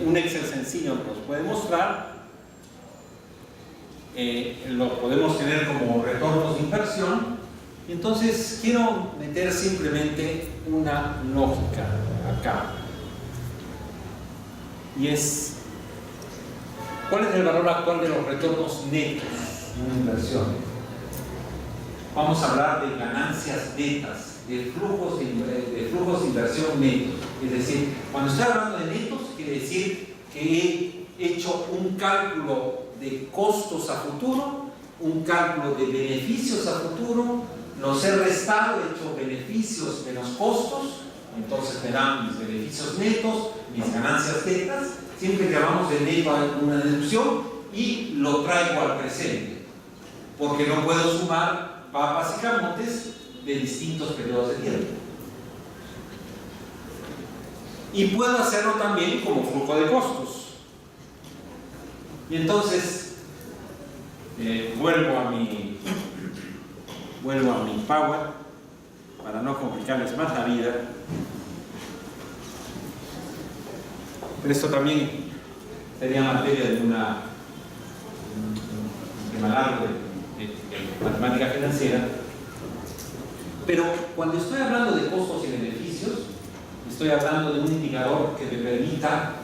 Speaker 3: Un Excel sencillo nos puede mostrar. Lo podemos tener como retornos de inversión. Y entonces quiero meter simplemente una lógica acá, y es: ¿cuál es el valor actual de los retornos netos de una inversión? Vamos a hablar de ganancias netas, de flujos de inversión netos. Es decir, cuando estoy hablando de netos, quiere decir que he hecho un cálculo de costos a futuro, un cálculo de beneficios a futuro, los he restado, he hecho beneficios menos costos, entonces me dan mis beneficios netos, mis ganancias netas. Siempre que hablamos de neto hay una deducción y lo traigo al presente, porque no puedo sumar papas y camotes de distintos periodos de tiempo. Y puedo hacerlo también como flujo de costos. Y entonces, vuelvo a mi Power, para no complicarles más la vida. Pero esto también sería materia de un tema largo de matemática financiera. Pero cuando estoy hablando de costos y beneficios, estoy hablando de un indicador que me permita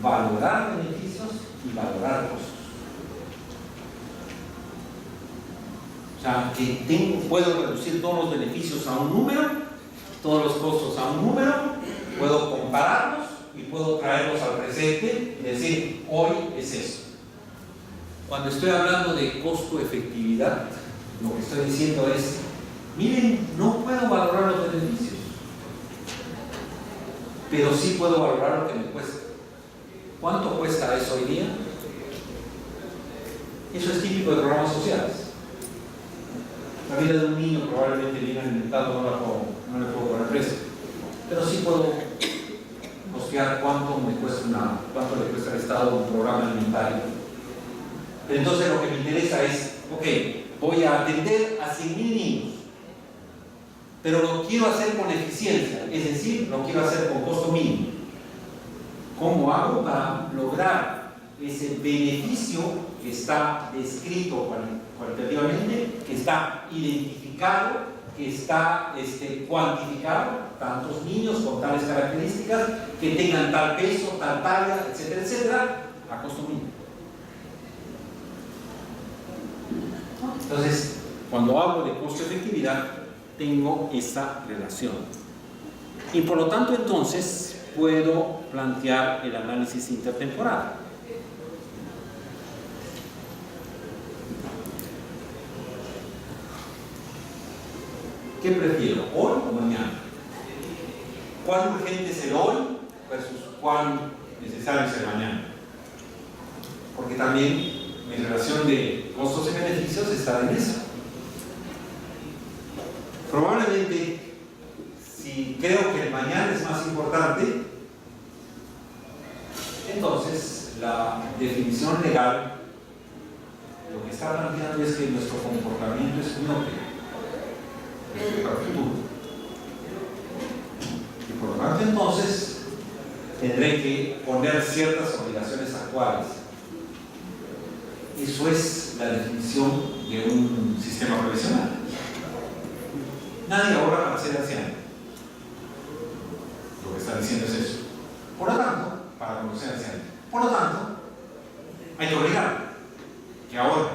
Speaker 3: valorar beneficios y valorar costos. O sea, que puedo reducir todos los beneficios a un número, todos los costos a un número, puedo compararlos y puedo traerlos al presente y decir, hoy es eso. Cuando estoy hablando de costo-efectividad, lo que estoy diciendo es, miren, no puedo valorar los beneficios, pero sí puedo valorar lo que me cuesta. ¿Cuánto cuesta eso hoy día? Eso es típico de programas sociales. La vida de un niño probablemente bien alimentado no le puedo poner precio, pero sí puedo costear cuánto le cuesta al Estado un programa alimentario. Entonces lo que me interesa es, ok, voy a atender a 100.000 niños, pero lo quiero hacer con eficiencia, es decir, lo quiero hacer con costo mínimo. ¿Cómo hago para lograr ese beneficio que está descrito cualitativamente, que está identificado, que está cuantificado, tantos niños con tales características, que tengan tal peso, tal talla, etcétera, etcétera, a costo mínimo? Entonces, cuando hablo de costo-efectividad, tengo esa relación. Y por lo tanto, entonces, puedo plantear el análisis intertemporal. ¿Qué prefiero, hoy o mañana? ¿Cuán urgente es el hoy versus cuán necesario es el mañana? Porque también mi relación de costos y beneficios está en eso. Probablemente, si creo que el mañana es más importante, entonces la definición legal lo que está planteando es que nuestro comportamiento es miope respecto al futuro. Y por lo tanto, entonces, tendré que poner ciertas obligaciones actuales. Eso es la definición de un sistema previsional. Nadie ahorra para ser anciano. Lo que está diciendo es eso. Por lo tanto, para cuando sea anciano. Por lo tanto, hay que obligar que ahorre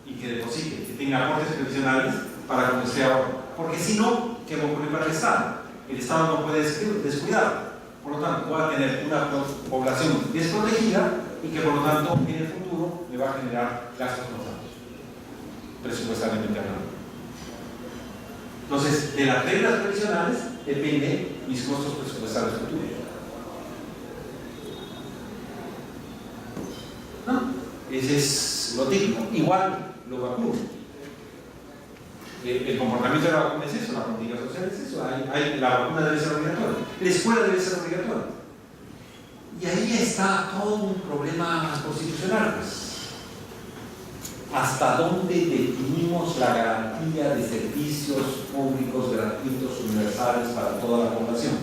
Speaker 3: y que deposite, que tenga aportes previsionales para cuando esté ahorro. Porque si no, ¿qué va a ocurrir para el Estado? El Estado no puede descuidar. Por lo tanto, va a tener una población desprotegida y que por lo tanto en el futuro le va a generar gastos constantes, presupuestalmente hablando. Entonces, de las reglas previsionales dependen mis costos presupuestales futuros. ¿No? Ese es lo típico. Igual lo vacuno. El comportamiento de la vacuna es eso, la política social es eso. La vacuna debe ser obligatoria, la escuela debe ser obligatoria. Y ahí está todo un problema constitucional, pues. ¿Hasta dónde definimos la garantía de servicios públicos gratuitos universales para toda la población?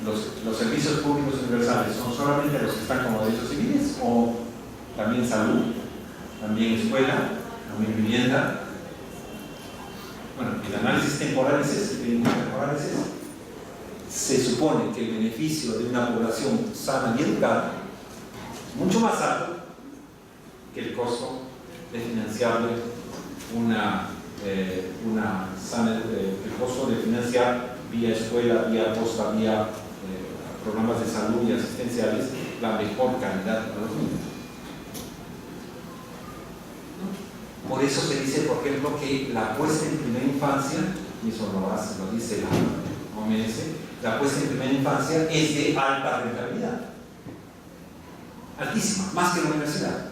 Speaker 3: ¿Los servicios públicos universales son solamente los que están como derechos civiles o también salud, también escuela, también vivienda? Bueno, el análisis temporal es ese, el temporal es ese. Se supone que el beneficio de una población sana y educada es mucho más alto que el costo de financiarle el costo de financiar vía escuela, vía posta, vía programas de salud y asistenciales la mejor calidad para los niños. Por eso se dice, por ejemplo, que la puesta en primera infancia, y eso lo dice la OMS, la puesta en primera infancia es de alta rentabilidad. altísima, más que la universidad.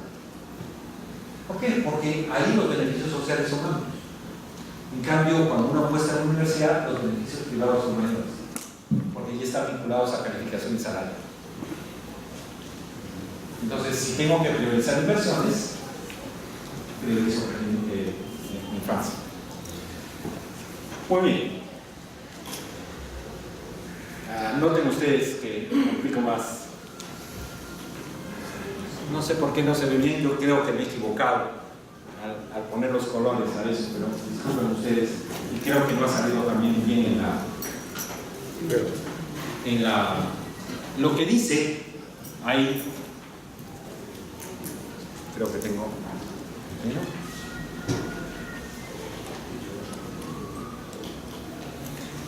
Speaker 3: ¿Por qué? Porque ahí los beneficios sociales son amplios. En cambio, cuando uno apuesta en la universidad, los beneficios privados son mayores, porque ya están vinculados a calificación y salario. Entonces, si tengo que priorizar inversiones, priorizo mi infancia. Muy bien. Noten ustedes que me explico más. No sé por qué no se ve bien, yo creo que me he equivocado al poner los colores a eso, pero disculpen ustedes, y creo que no ha salido también bien lo que dice ahí. Creo que tengo.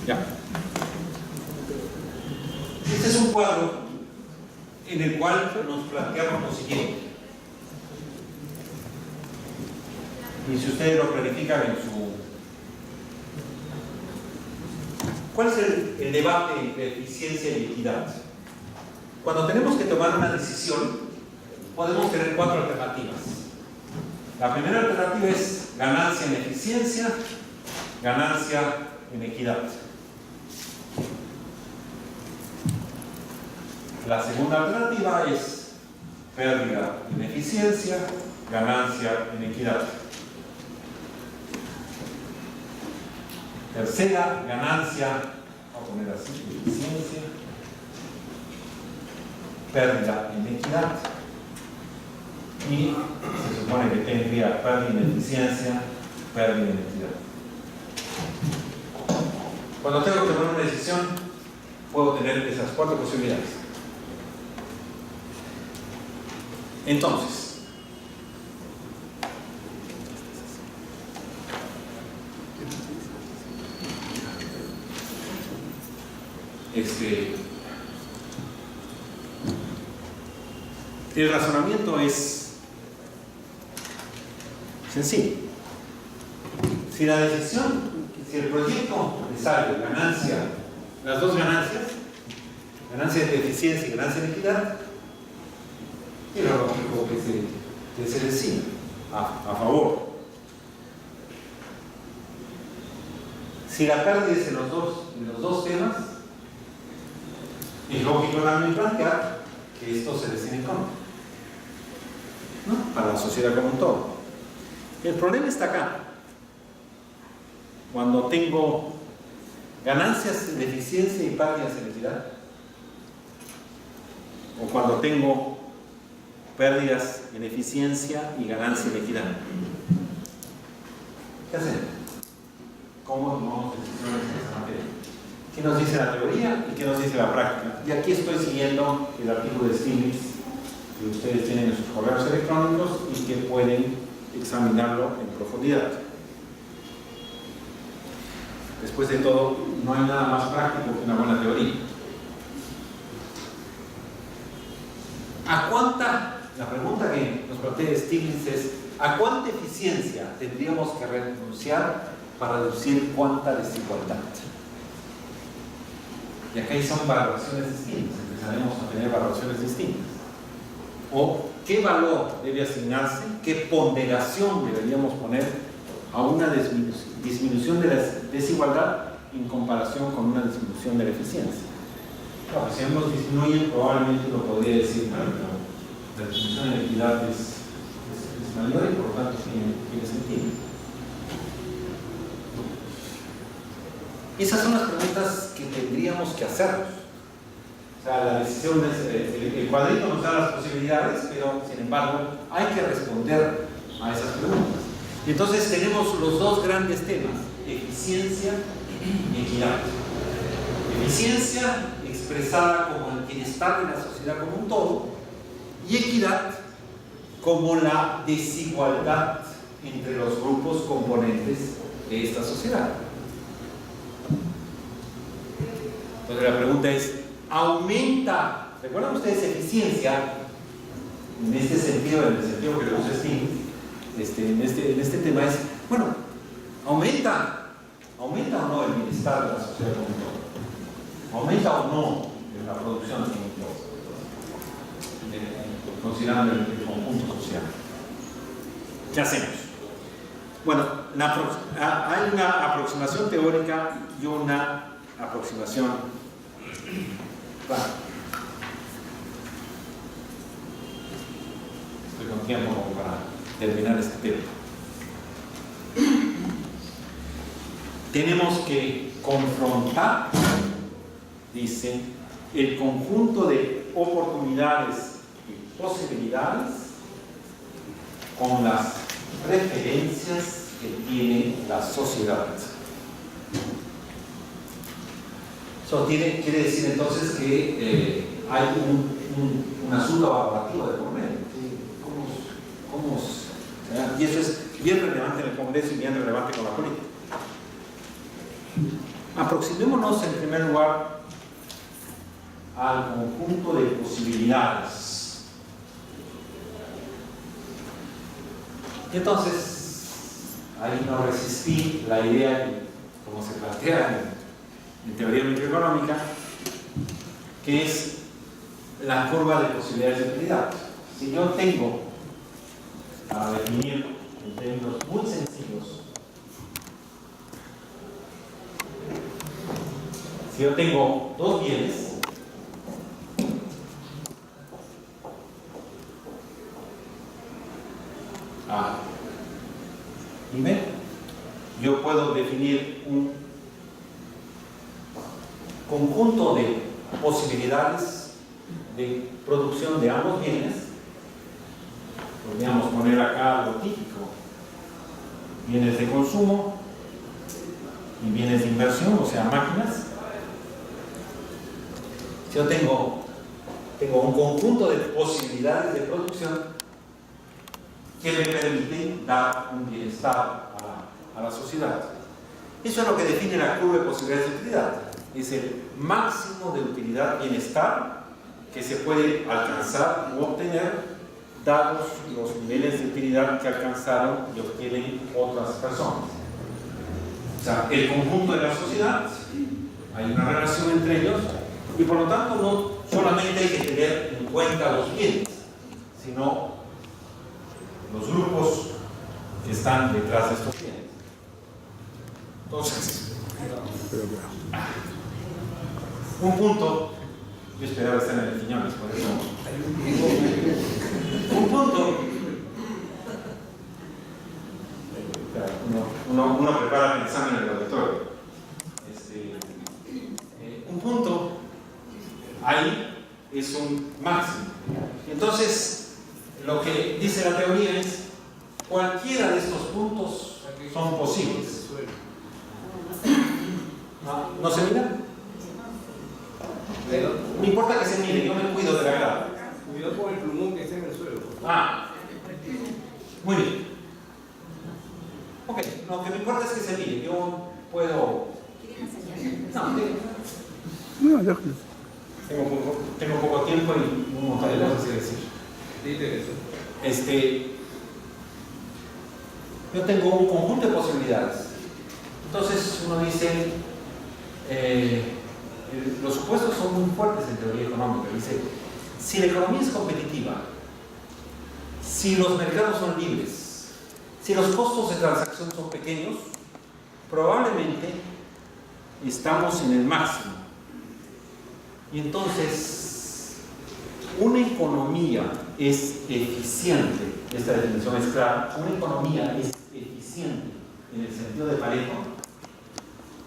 Speaker 3: Ya. Este es un cuadro en el cual nos planteamos lo siguiente. Y si ustedes lo planifican en su... ¿Cuál es el debate entre eficiencia y equidad? Cuando tenemos que tomar una decisión, podemos tener 4 alternativas. La primera alternativa es ganancia en eficiencia, ganancia en equidad. La segunda alternativa es pérdida en eficiencia, ganancia en equidad. Tercera, ganancia, vamos a poner así, eficiencia, pérdida en equidad. Y se supone que tendría pérdida en eficiencia, pérdida en equidad. Cuando tengo que tomar una decisión, puedo tener esas 4 posibilidades. Entonces, el razonamiento es sencillo. Si la decisión, si el proyecto le sale ganancia, las 2 ganancias, ganancia de eficiencia y ganancia de equidad, es lo lógico que se decida a favor. Si la pérdida es en los dos temas, es lógico también plantear que esto se decide en contra, ¿no? Para la sociedad como un todo. El problema está acá. Cuando tengo ganancias de eficiencia y pérdidas en equidad, o cuando tengo pérdidas en eficiencia y ganancia en equidad. ¿Qué hacemos? ¿Cómo tomamos decisiones en esta materia? ¿Qué nos dice la teoría y qué nos dice la práctica? Y aquí estoy siguiendo el artículo de Stiglitz que ustedes tienen en sus correos electrónicos y que pueden examinarlo en profundidad. Después de todo, no hay nada más práctico que una buena teoría. ¿A cuánta? La pregunta que nos plantea Stiglitz es: ¿a cuánta eficiencia tendríamos que renunciar para reducir cuánta desigualdad? Y acá son valoraciones distintas, empezaremos a tener valoraciones distintas. O qué valor debe asignarse, qué ponderación deberíamos poner a una disminución de la desigualdad en comparación con una disminución de la eficiencia. Claro, si ambos disminuyen, probablemente uno podría decir, bueno, la disminución de la equidad es mayor y por lo tanto tiene sentido. Esas son las preguntas que tendríamos que hacernos. O sea, la decisión es, el cuadrito nos da las posibilidades, pero sin embargo hay que responder a esas preguntas. Y entonces tenemos los 2 grandes temas: eficiencia y equidad. Eficiencia expresada como el bienestar de la sociedad como un todo, y equidad como la desigualdad entre los grupos componentes de esta sociedad. Entonces la pregunta es: ¿aumenta? ¿Recuerdan ustedes eficiencia? En este sentido, en el sentido que le usa Stiglitz, en este tema es, bueno, ¿aumenta o no el bienestar de la sociedad como un todo? ¿Aumenta o no la producción como un todo? considerando el conjunto social. ¿Qué hacemos? Bueno, hay una aproximación teórica y una aproximación práctica. Estoy con tiempo como para terminar este tema. Tenemos que confrontar, dice, el conjunto de oportunidades y posibilidades con las preferencias que tiene la sociedad. Eso quiere decir entonces que hay un asunto evaluativo de por medio. Y eso es bien relevante en el Congreso y bien relevante con la política. Aproximémonos en primer lugar al conjunto de posibilidades. Y entonces, ahí no resistí la idea, como se plantea en teoría microeconómica, que es la curva de posibilidades de utilidad. Si yo tengo, para definir en términos muy sencillos, si yo tengo dos bienes, A y B, yo puedo definir un conjunto de posibilidades de producción de ambos bienes. Podríamos poner acá lo típico: bienes de consumo y bienes de inversión, o sea, máquinas. Si yo tengo un conjunto de posibilidades de producción que me permiten dar un bienestar a la sociedad. Eso es lo que define la curva de posibilidades de utilidad. Es el máximo de utilidad, bienestar, que se puede alcanzar u obtener dados los niveles de utilidad que alcanzaron y obtienen otras personas. O sea, el conjunto de la sociedad, hay una relación entre ellos, y por lo tanto no solamente hay que tener en cuenta los bienes, sino los grupos que están detrás de estos bienes. Entonces, un punto, yo esperaba estar en el Quiñones, por eso. Un punto, uno prepara pensando en el auditorio. Un punto ahí es un máximo. Entonces, lo que dice la teoría es: cualquiera de estos puntos son posibles. ¿No se mira? No importa que se mire, yo me cuido de la grada.
Speaker 5: Cuidado con el plumón que está en el suelo.
Speaker 3: Muy bien. Ok, lo que me importa es que se mire. Yo puedo. Tengo poco tiempo y un montón de cosas que decir.
Speaker 5: Dite eso.
Speaker 3: Yo tengo un conjunto de posibilidades. Entonces uno dice, los supuestos son muy fuertes en teoría económica. Dice, si la economía es competitiva, si los mercados son libres, si los costos de transacción son pequeños, probablemente estamos en el máximo. Y entonces, una economía es eficiente, esta definición es clara, una economía es eficiente en el sentido de Pareto,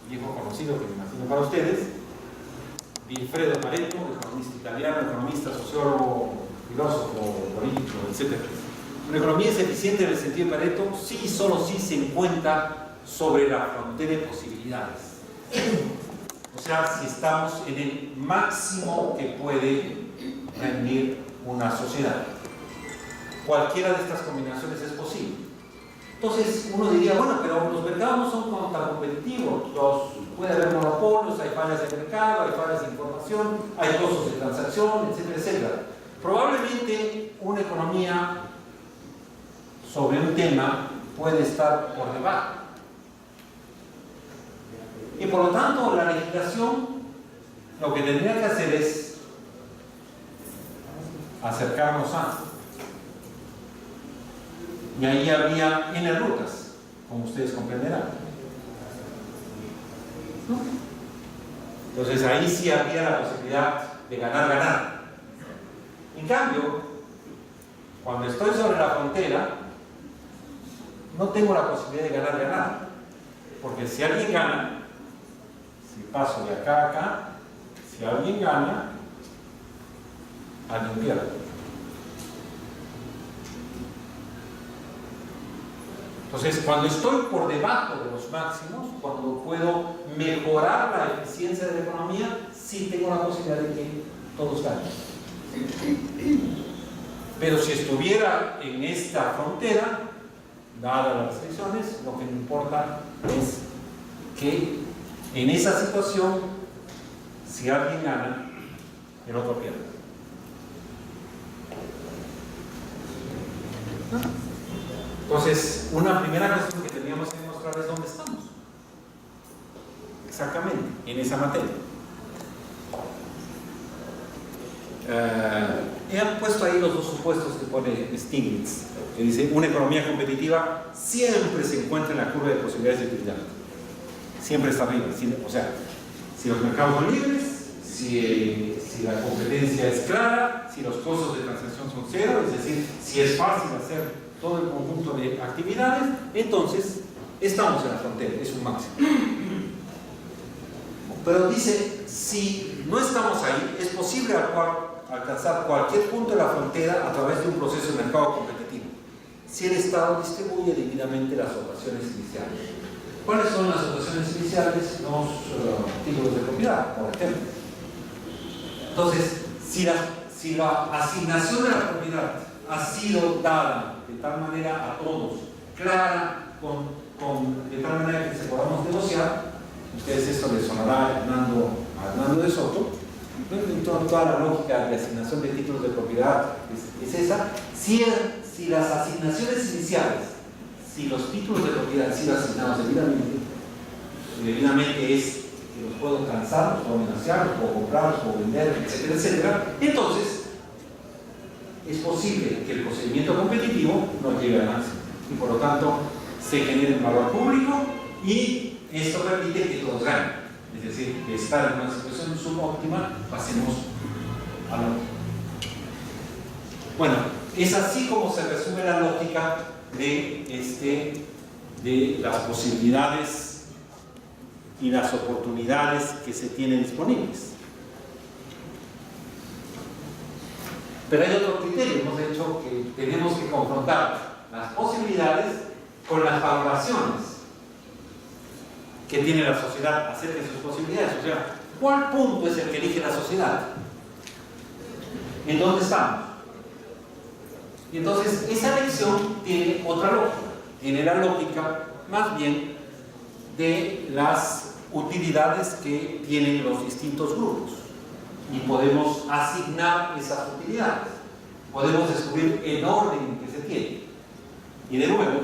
Speaker 3: viejo conocido que me imagino para ustedes, Vilfredo Pareto, economista italiano, economista, sociólogo, filósofo, político, etc. Una economía es eficiente en el sentido de Pareto si y solo si se encuentra sobre la frontera de posibilidades. O sea, si estamos en el máximo que puede rendir una sociedad. Cualquiera de estas combinaciones es posible. Entonces uno diría, bueno, pero los mercados no son tan competitivos, puede haber monopolios, hay fallas de mercado, hay fallas de información, hay costos de transacción, etcétera, etcétera. Probablemente una economía sobre un tema puede estar por debajo. Y por lo tanto, la legislación lo que tendría que hacer es acercarnos a. Y ahí habría N rutas, como ustedes comprenderán. ¿No? Entonces ahí sí habría la posibilidad de ganar. En cambio, cuando estoy sobre la frontera, no tengo la posibilidad de ganar. Porque si alguien gana, si paso de acá a acá, si alguien gana, alguien pierde. Entonces, cuando estoy por debajo de los máximos, cuando puedo mejorar la eficiencia de la economía, sí tengo la posibilidad de que todos ganen. Pero si estuviera en esta frontera, dadas las restricciones, lo que me importa es que en esa situación, si alguien gana, el otro pierde. Entonces, una primera cuestión que teníamos que demostrar es dónde estamos. Exactamente, en esa materia. He puesto ahí los dos supuestos que pone Stiglitz, que dice: una economía competitiva siempre se encuentra en la curva de posibilidades de utilidad. Siempre está arriba. O sea, si los mercados son libres, si la competencia es clara, si los costos de transacción son cero, es decir, si es fácil hacer todo el conjunto de actividades, entonces estamos en la frontera, es un máximo. Pero dice, si no estamos ahí, es posible alcanzar cualquier punto de la frontera a través de un proceso de mercado competitivo, si el Estado distribuye debidamente las dotaciones iniciales. ¿Cuáles son las dotaciones iniciales? Los títulos de propiedad, por ejemplo. Entonces, si la asignación de la propiedad ha sido dada de tal manera a todos, clara, de tal manera que se podamos negociar, ustedes esto les sonará a Hernando de Soto, toda la lógica de asignación de títulos de propiedad es esa. Si las asignaciones iniciales, si los títulos de propiedad han sido asignados debidamente es que los puedo transar, los puedo negociar, los puedo comprar, los puedo vender, etcétera, etcétera, entonces es posible que el procedimiento competitivo no llegue al máximo y por lo tanto se genere un valor público y esto permite que todos ganen. Es decir, de estar en una situación subóptima pasemos a la óptima. Bueno, es así como se resume la lógica de las posibilidades y las oportunidades que se tienen disponibles. Pero hay otro criterio, hemos dicho que tenemos que confrontar las posibilidades con las valoraciones que tiene la sociedad acerca de sus posibilidades. O sea, ¿cuál punto es el que elige la sociedad? ¿En dónde estamos? Y entonces, esa elección tiene otra lógica. Tiene la lógica, más bien, de las utilidades que tienen los distintos grupos. Y podemos asignar esas utilidades. Podemos descubrir el orden que se tiene. Y de nuevo,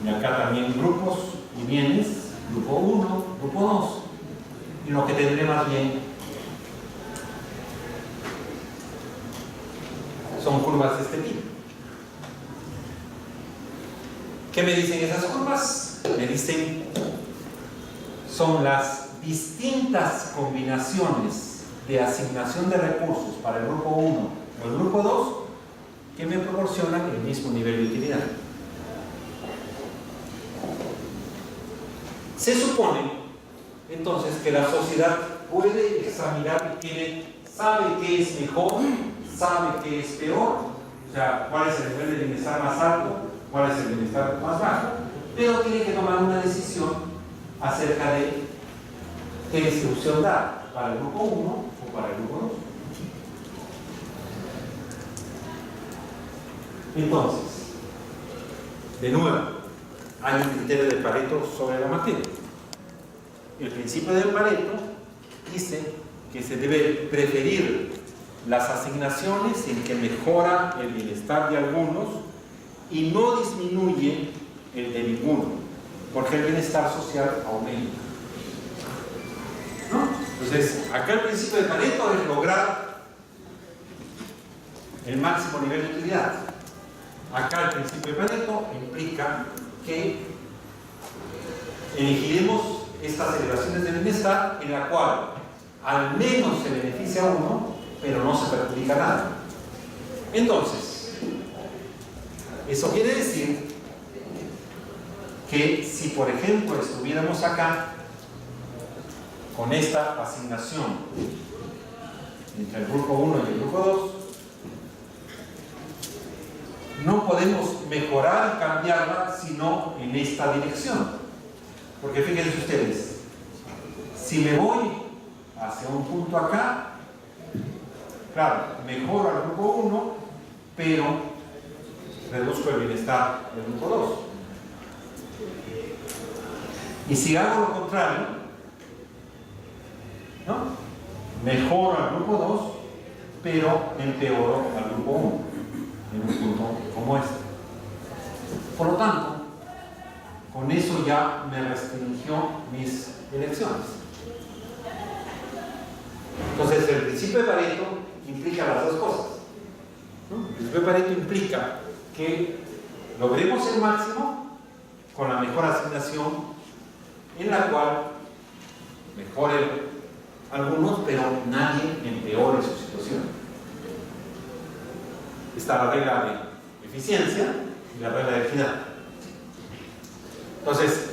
Speaker 3: y acá también grupos y bienes, grupo 1, grupo 2, y lo que tendré más bien son curvas de este tipo. ¿Qué me dicen esas curvas? Me dicen, son las distintas combinaciones de asignación de recursos para el grupo 1 o el grupo 2 que me proporcionan el mismo nivel de utilidad. Se supone entonces que la sociedad puede examinar y sabe qué es mejor, sabe qué es peor, o sea, cuál es el nivel de bienestar más alto, cuál es el bienestar más bajo, pero tiene que tomar una decisión acerca de qué distribución dar para el grupo 1 o para el grupo 2. Entonces, de nuevo, hay un criterio de Pareto sobre la materia. El principio de Pareto dice que se debe preferir las asignaciones en que mejora el bienestar de algunos y no disminuye el de ninguno, porque el bienestar social aumenta. Entonces, acá el principio de Pareto es lograr el máximo nivel de utilidad. Acá el principio de Pareto implica que elegiremos estas celebraciones de bienestar en la cual al menos se beneficia a uno, pero no se perjudica a nadie. Entonces, eso quiere decir que si por ejemplo estuviéramos acá con esta asignación entre el grupo 1 y el grupo 2, no podemos mejorar y cambiarla sino en esta dirección. Porque fíjense ustedes, si me voy hacia un punto acá, claro, mejoro al grupo 1, pero reduzco el bienestar del grupo 2. Y si hago lo contrario, ¿no? Mejoro al grupo 2, pero empeoro al grupo 1 en un punto como este. Por lo tanto, con eso ya me restringió mis elecciones. Entonces, el principio de Pareto implica las dos cosas, ¿no? El principio de Pareto implica que logremos el máximo con la mejor asignación, en la cual mejoren algunos, pero nadie empeore su situación. Está la regla de eficiencia y la regla de equidad. Entonces,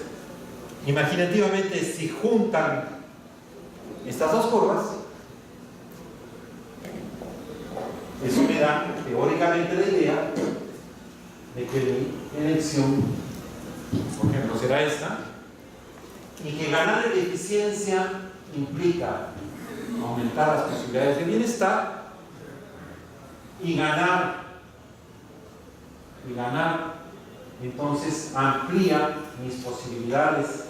Speaker 3: imaginativamente, si juntan estas dos curvas, eso me da teóricamente la idea de que mi elección, por ejemplo, será esta, y que ganar en eficiencia implica aumentar las posibilidades de bienestar, y ganar entonces amplía mis posibilidades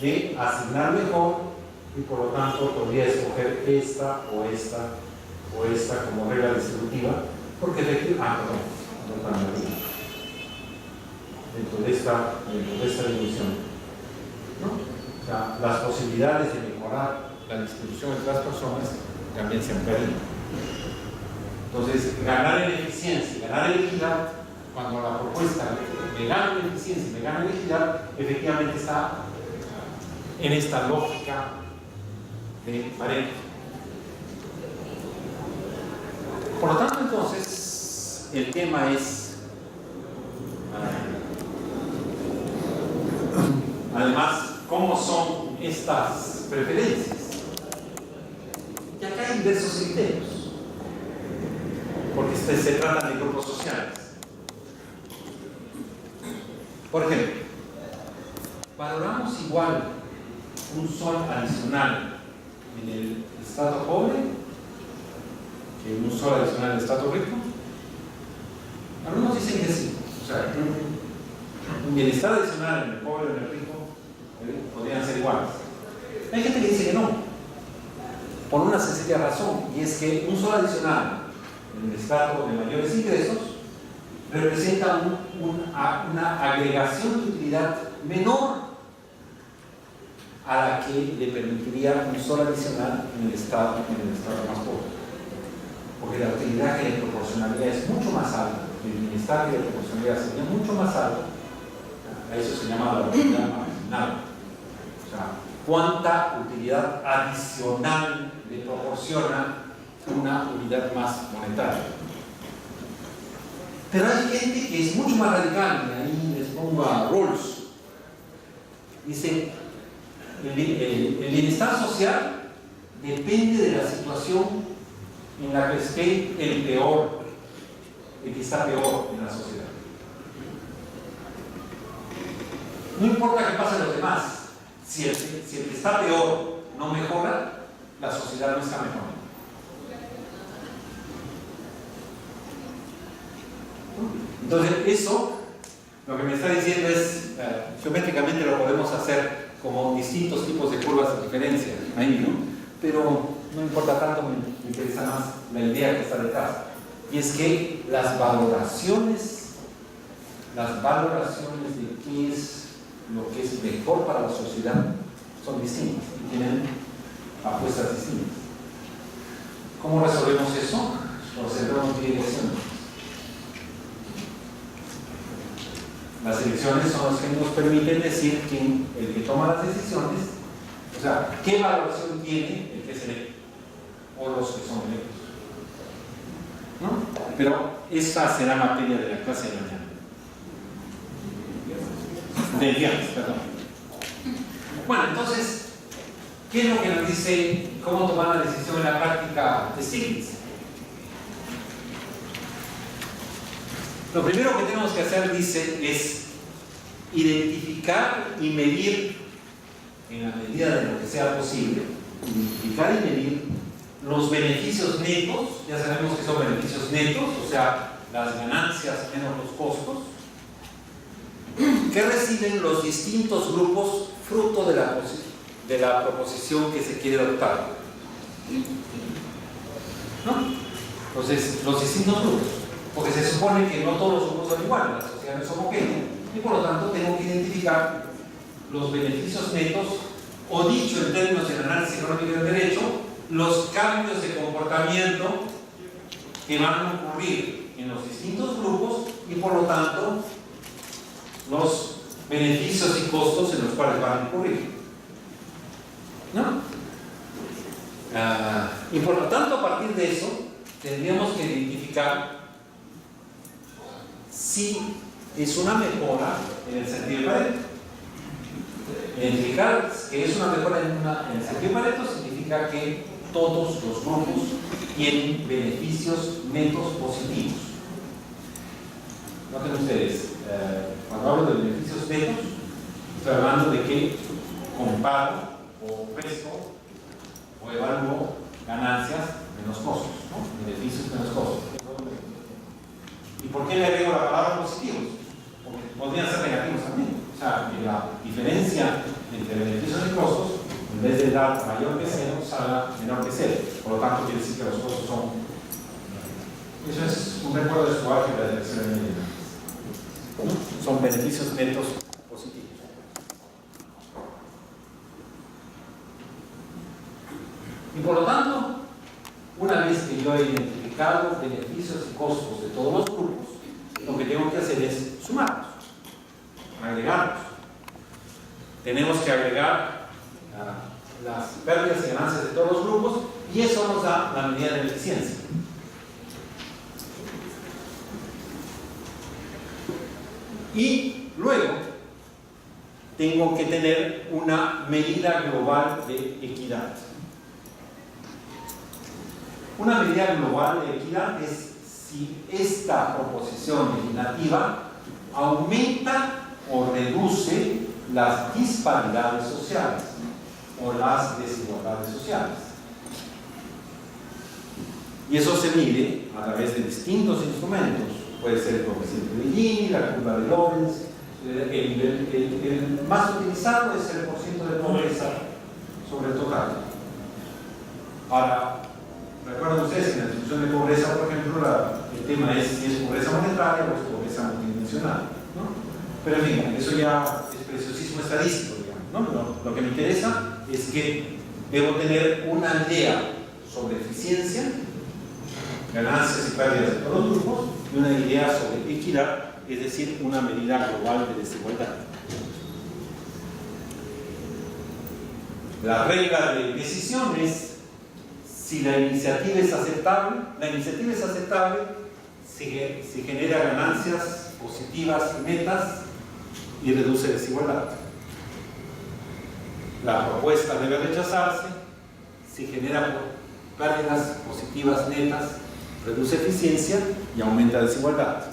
Speaker 3: de asignar mejor, y por lo tanto podría escoger esta o esta o esta como regla distributiva, porque efectivamente, dentro de esta división, ¿no? O sea, las posibilidades de mejorar la distribución entre las personas también se amplían. Entonces, ganar en eficiencia y ganar en equidad, cuando la propuesta me gana en eficiencia y me gana en equidad, efectivamente está en esta lógica de Pareto. Por lo tanto, entonces, el tema es, además, cómo son estas preferencias. Y acá hay diversos criterios, porque se trata de grupos sociales. Por ejemplo, valoramos igual un sol adicional en el estrato pobre que un sol adicional en el estrato rico. Algunos dicen que sí, o sea, un bienestar adicional en el pobre y en el rico podrían ser iguales. Hay gente que dice que no, por una sencilla razón, y es que un sol adicional en el estrato de mayores ingresos representa una agregación de utilidad menor a la que le permitiría un sol adicional en el estrato más pobre, porque la utilidad que le proporcionaría es mucho más alta, el bienestar que le proporcionaría sería mucho más alto. A eso se llama la utilidad marginal. O sea, cuánta utilidad adicional le proporciona una unidad más monetaria. Pero hay gente que es mucho más radical, y ahí les pongo a Rawls. Dice, el bienestar social depende de la situación en la que esté el que está peor en la sociedad. No importa qué pase a los demás, si el que está peor no mejora, la sociedad no está mejor. Entonces, eso lo que me está diciendo es, geométricamente lo podemos hacer como distintos tipos de curvas de diferencia, ahí, ¿no? Pero no importa tanto, me interesa más la idea que está detrás. Y es que las valoraciones de qué es lo que es mejor para la sociedad son distintas y tienen apuestas distintas. ¿Cómo resolvemos eso? Procedemos de elecciones. Las elecciones son las que nos permiten decir quién, el que toma las decisiones, o sea, qué valoración tiene el que es electo, o los que son electos, ¿no? Pero esa será materia de la clase de mañana. Del viernes, perdón. Bueno, entonces, ¿qué es lo que nos dice cómo tomar la decisión en la práctica de Stiglitz? Lo primero que tenemos que hacer, dice, es identificar y medir, en la medida de lo que sea posible, identificar y medir los beneficios netos. Ya sabemos que son beneficios netos, o sea, las ganancias menos los costos, que reciben los distintos grupos fruto de la proposición que se quiere adoptar, ¿no? Entonces, los distintos grupos, porque se supone que no todos los grupos son iguales, la sociedad no es homogénea, y por lo tanto tengo que identificar los beneficios netos, o dicho en términos de análisis económico del derecho, los cambios de comportamiento que van a ocurrir en los distintos grupos y por lo tanto los beneficios y costos en los cuales van a incurrir, ¿no? Y por lo tanto, a partir de eso tendríamos que identificar si es una mejora en el sentido de Pareto. Identificar que es una mejora en el sentido de Pareto significa que todos los grupos tienen beneficios netos positivos. Noten ustedes, cuando hablo de beneficios netos, estoy hablando de que comparo o presto o evalúo ganancias menos costos, ¿no? Beneficios menos costos. ¿Y por qué le agrego la palabra positivos? Porque podrían ser negativos también. O sea, que la diferencia entre beneficios y costos, en vez de dar mayor que cero, salga menor que cero. Por lo tanto, quiere decir que los costos son. Eso es un recuerdo de su álgebra de tercera medida. Son beneficios netos positivos. Y por lo tanto, una vez que yo he identificado beneficios y costos de todos los grupos, lo que tengo que hacer es sumarlos, agregarlos. Tenemos que agregar las pérdidas y ganancias de todos los grupos y eso nos da la medida de la eficiencia. Y luego tengo que tener una medida global de equidad. Una medida global de equidad es si esta proposición legislativa aumenta o reduce las disparidades sociales o las desigualdades sociales. Y eso se mide a través de distintos instrumentos. Puede ser el coeficiente de Gini, la curva de Lorenz. El más utilizado es el porcentaje de pobreza sobre el total. Ahora, recuerden ustedes que en la discusión de pobreza, por ejemplo, el tema es si es pobreza monetaria o es pobreza multidimensional, ¿no? Pero en fin, eso ya es preciosismo estadístico, digamos, ¿no? Lo que me interesa es que debo tener una idea sobre eficiencia, ganancias y pérdidas de todos los grupos, y una idea sobre equidad, es decir, una medida global de desigualdad. La regla de decisión es si la iniciativa es aceptable. La iniciativa es aceptable si genera ganancias positivas y netas y reduce desigualdad. La propuesta debe rechazarse si genera pérdidas positivas netas, reduce eficiencia y aumenta desigualdad.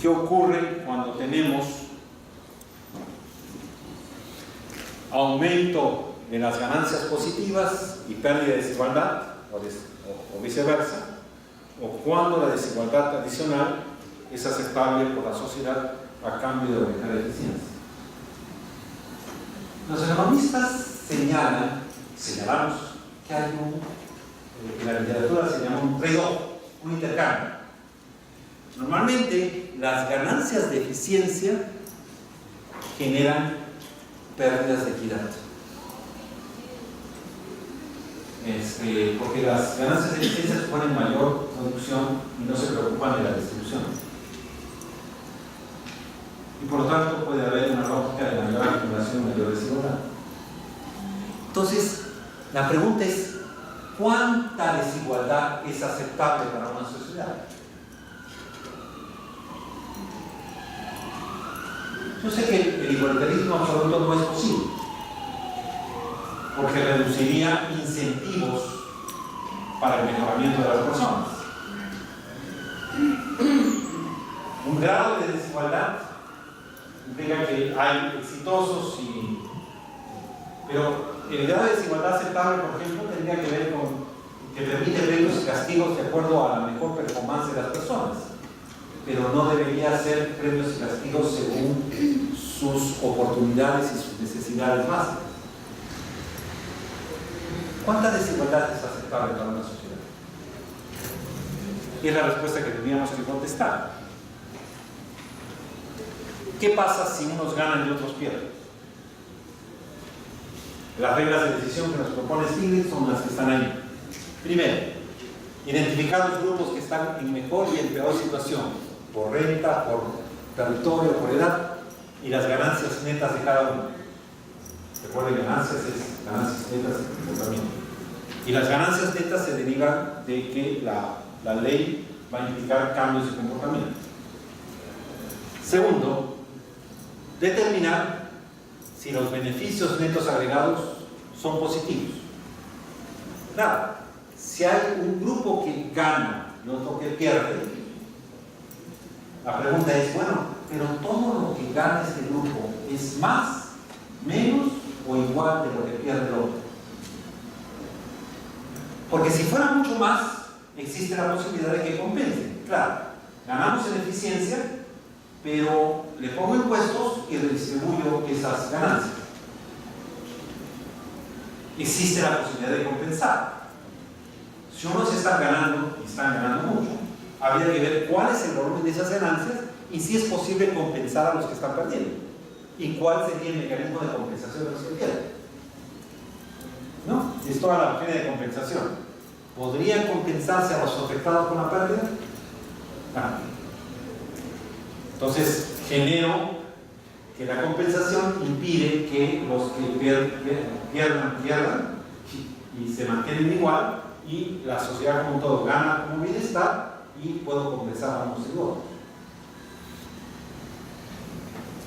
Speaker 3: ¿Qué ocurre cuando tenemos aumento de las ganancias positivas y pérdida de desigualdad, o viceversa, o cuando la desigualdad adicional es aceptable por la sociedad a cambio de aumentar la eficiencia? Los economistas señalamos que hay en la literatura se llama un trade-off, un intercambio. Normalmente las ganancias de eficiencia generan pérdidas de equidad. porque las ganancias de eficiencia suponen mayor producción y no se preocupan de la distribución. Y por lo tanto puede haber una lógica de mayor acumulación y mayor desigualdad. Entonces, la pregunta es, ¿cuánta desigualdad es aceptable para una sociedad? Yo sé que el igualitarismo absoluto no es posible, porque reduciría incentivos para el mejoramiento de las personas. Un grado de desigualdad implica que hay exitosos pero el grado de desigualdad aceptable, por ejemplo, tendría que ver con que permite premios y castigos de acuerdo a la mejor performance de las personas, pero no debería ser premios y castigos según sus oportunidades y sus necesidades básicas. ¿Cuánta desigualdad es aceptable para una sociedad? Y es la respuesta que teníamos que contestar. ¿Qué pasa si unos ganan y otros pierden? Las reglas de decisión que nos propone Stiglitz son las que están ahí. Primero, identificar los grupos que están en mejor y en peor situación, por renta, por territorio, por edad, y las ganancias netas de cada uno. Recuerden, ganancias es ganancias netas de comportamiento. Y las ganancias netas se derivan de que la ley va a implicar cambios de comportamiento. Segundo, determinar si los beneficios netos agregados son positivos. Claro, si hay un grupo que gana y otro que pierde, la pregunta es, bueno, pero todo lo que gana este grupo es más, menos o igual de lo que pierde el otro. Porque si fuera mucho más, existe la posibilidad de que compensen. Claro, ganamos en eficiencia, pero le pongo impuestos y redistribuyo esas ganancias. Existe la posibilidad de compensar. Si unos están ganando y están ganando mucho, habría que ver cuál es el volumen de esas ganancias y si es posible compensar a los que están perdiendo. Y cuál sería el mecanismo de compensación de los que pierden. ¿No? Es toda la doctrina de compensación. ¿Podrían compensarse a los afectados con la pérdida? No. Entonces, genero que la compensación impide que los que pierdan y se mantienen igual, y la sociedad como un todo gana como bienestar y puedo compensar a unos y otros.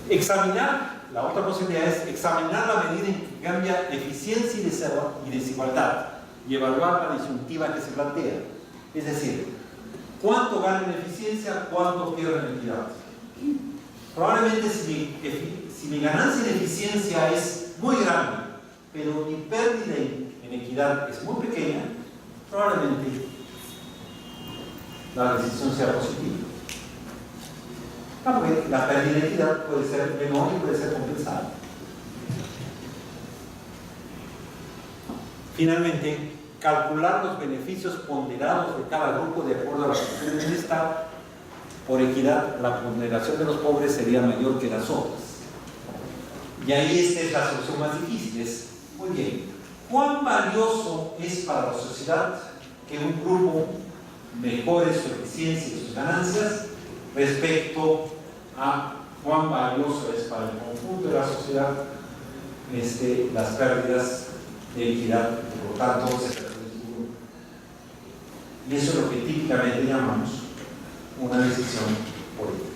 Speaker 3: Examinar, la otra posibilidad es examinar la medida en que cambia eficiencia y desigualdad y evaluar la disyuntiva que se plantea. Es decir, ¿cuánto gana en eficiencia? ¿Cuánto pierde en equidad? Probablemente si mi ganancia en eficiencia es muy grande, pero mi pérdida en equidad es muy pequeña, probablemente la decisión sea positiva. Porque la pérdida en equidad puede ser menor y puede ser compensada. Finalmente, calcular los beneficios ponderados de cada grupo de acuerdo a la situación de bienestar. Por equidad, la ponderación de los pobres sería mayor que las otras. Y ahí esta es la solución más difícil. Es, muy bien, ¿cuán valioso es para la sociedad que un grupo mejore su eficiencia y sus ganancias respecto a cuán valioso es para el conjunto de la sociedad las pérdidas de equidad, y por tanto se pierde su grupo? Y eso es lo que típicamente llamamos una decisión política.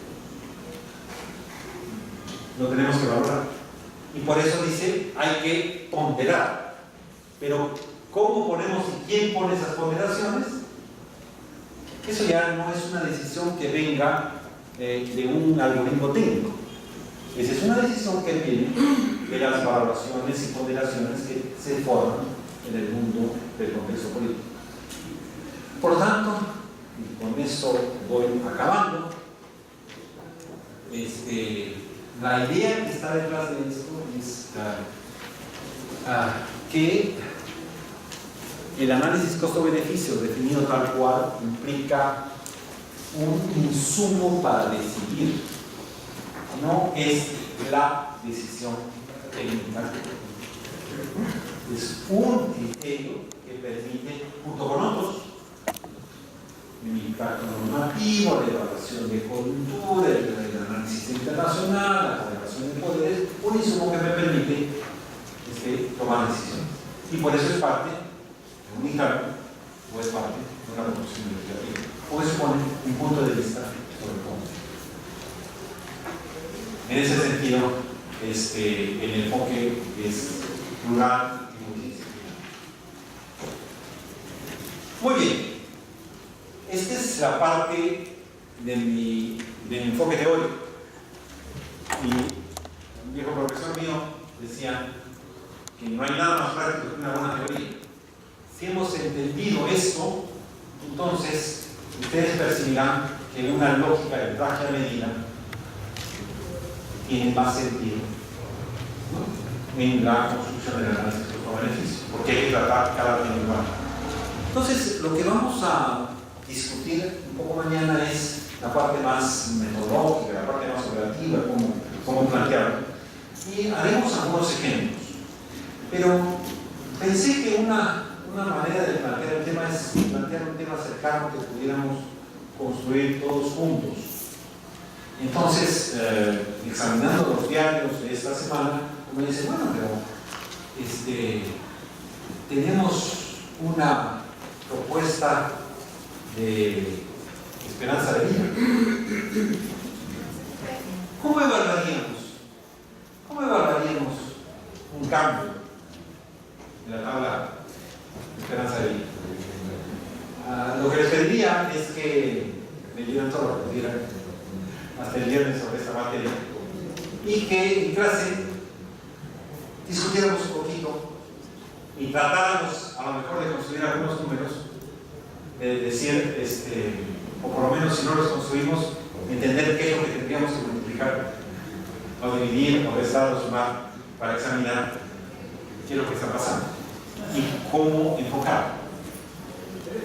Speaker 3: Lo tenemos que valorar. Y por eso dice, hay que ponderar. Pero, ¿cómo ponemos y quién pone esas ponderaciones? Eso ya no es una decisión que venga de un algoritmo técnico. Esa es una decisión que viene de las valoraciones y ponderaciones que se forman en el mundo del contexto político. Por lo tanto, y con esto voy acabando, la idea que está detrás de esto es que el análisis costo-beneficio definido tal cual implica un insumo para decidir, no es la decisión técnica, es un criterio que permite, junto con otros, el impacto normativo, la evaluación de coyuntura, el análisis internacional, la correlación de poderes, un insumo que me permite tomar decisiones. Y por eso es parte de un encargo, o es parte de una producción legislativa, o expone un punto de vista sobre el fondo. En ese sentido, el enfoque es plural y multidisciplinar. Muy bien. Esta es la parte de mi enfoque teórico. Y un viejo profesor mío decía que no hay nada más práctico que una buena teoría. Si hemos entendido esto, entonces ustedes percibirán que una lógica de traje a medida tiene más sentido, ¿no?, en la construcción del análisis de costo-beneficio, porque hay que tratar cada tema igual. Entonces, lo que vamos a discutir un poco mañana es la parte más metodológica, la parte más operativa, cómo plantearlo. Y haremos algunos ejemplos. Pero pensé que una manera de plantear el tema es plantear un tema cercano que pudiéramos construir todos juntos. Entonces, examinando los diarios de esta semana, me dice, bueno, pero tenemos una propuesta de esperanza de vida. ¿Cómo evaluaríamos un cambio en la tabla de esperanza de vida? Lo que les pediría es que me dieran todo lo que pudieran hasta el viernes sobre esta materia y que en clase discutiéramos un poquito y tratáramos a lo mejor de construir algunos números, de decir, o por lo menos si no los construimos, entender qué es lo que tendríamos que multiplicar o dividir o restar o sumar para examinar qué es lo que está pasando y cómo enfocar.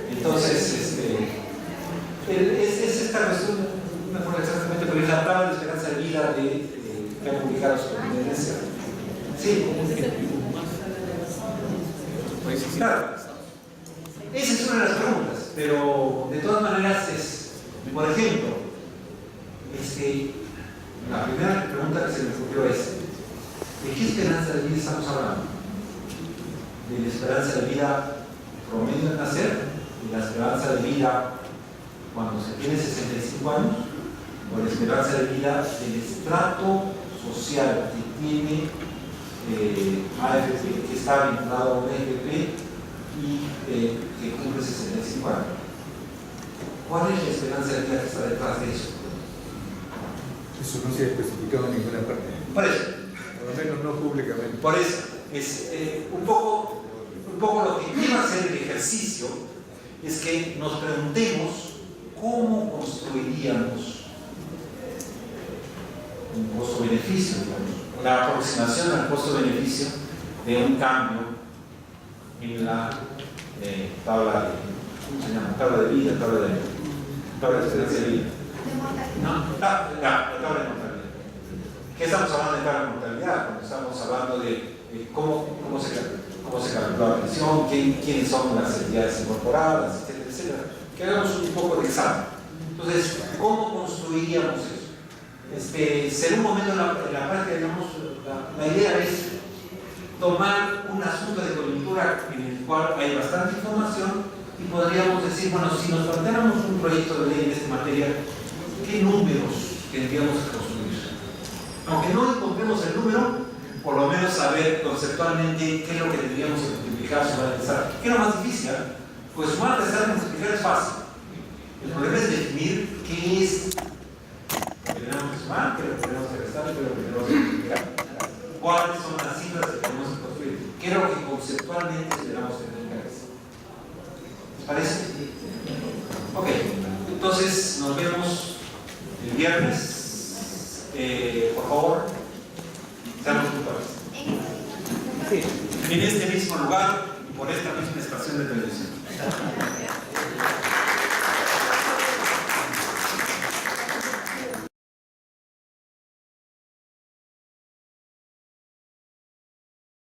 Speaker 3: Entonces, es esta cuestión, no me acuerdo exactamente, pero es la tabla de esperanza de vida que han publicado su conferencia. Sí, claro. Esa es una de las preguntas, pero de todas maneras por ejemplo, la primera pregunta que se me ocurrió es, ¿de qué esperanza de vida estamos hablando? ¿De la esperanza de vida promedio al nacer? ¿De la esperanza de vida cuando se tiene 65 años? ¿O la esperanza de vida del estrato social que tiene AFP, que está vinculado a un AFP y que cumple 65 años? ¿Cuál es la esperanza de vida que está detrás de eso?
Speaker 4: Eso no se ha especificado en ninguna parte.
Speaker 3: Por eso.
Speaker 4: Por lo menos no públicamente.
Speaker 3: Por eso, es un poco lo que quiero hacer el ejercicio es que nos preguntemos cómo construiríamos un costo-beneficio, la aproximación al costo-beneficio de un cambio en la tabla de, ¿cómo se llama? Tabla de vida, tabla de esperanza de vida. No, la tabla de mortalidad. ¿Qué estamos hablando de tabla de mortalidad? Cuando estamos hablando de cómo se calcula la pensión, quiénes son las entidades incorporadas, etcétera, etcétera. Que hagamos un poco de examen. Entonces, ¿cómo construiríamos eso? Será un momento en la práctica, digamos, la idea es tomar un asunto de coyuntura en el cual hay bastante información y podríamos decir, bueno, si nos planteáramos un proyecto de ley en esta materia, ¿qué números tendríamos que construir? Aunque no encontremos el número, por lo menos saber conceptualmente qué es lo que tendríamos que multiplicar, sumar, restar. ¿Qué es lo más difícil? Pues sumar, restar, multiplicar es fácil. El problema es definir qué es lo que tenemos que sumar, qué es lo que tenemos que restar y qué es lo que tenemos que multiplicar. ¿Cuáles son las cifras que tenemos que construir? ¿Qué es lo que conceptualmente esperamos tener en cabeza? ¿Les parece? Ok, entonces nos vemos el viernes. Por favor, seamos puntuales. Sí, en este mismo lugar y por esta misma estación de televisión.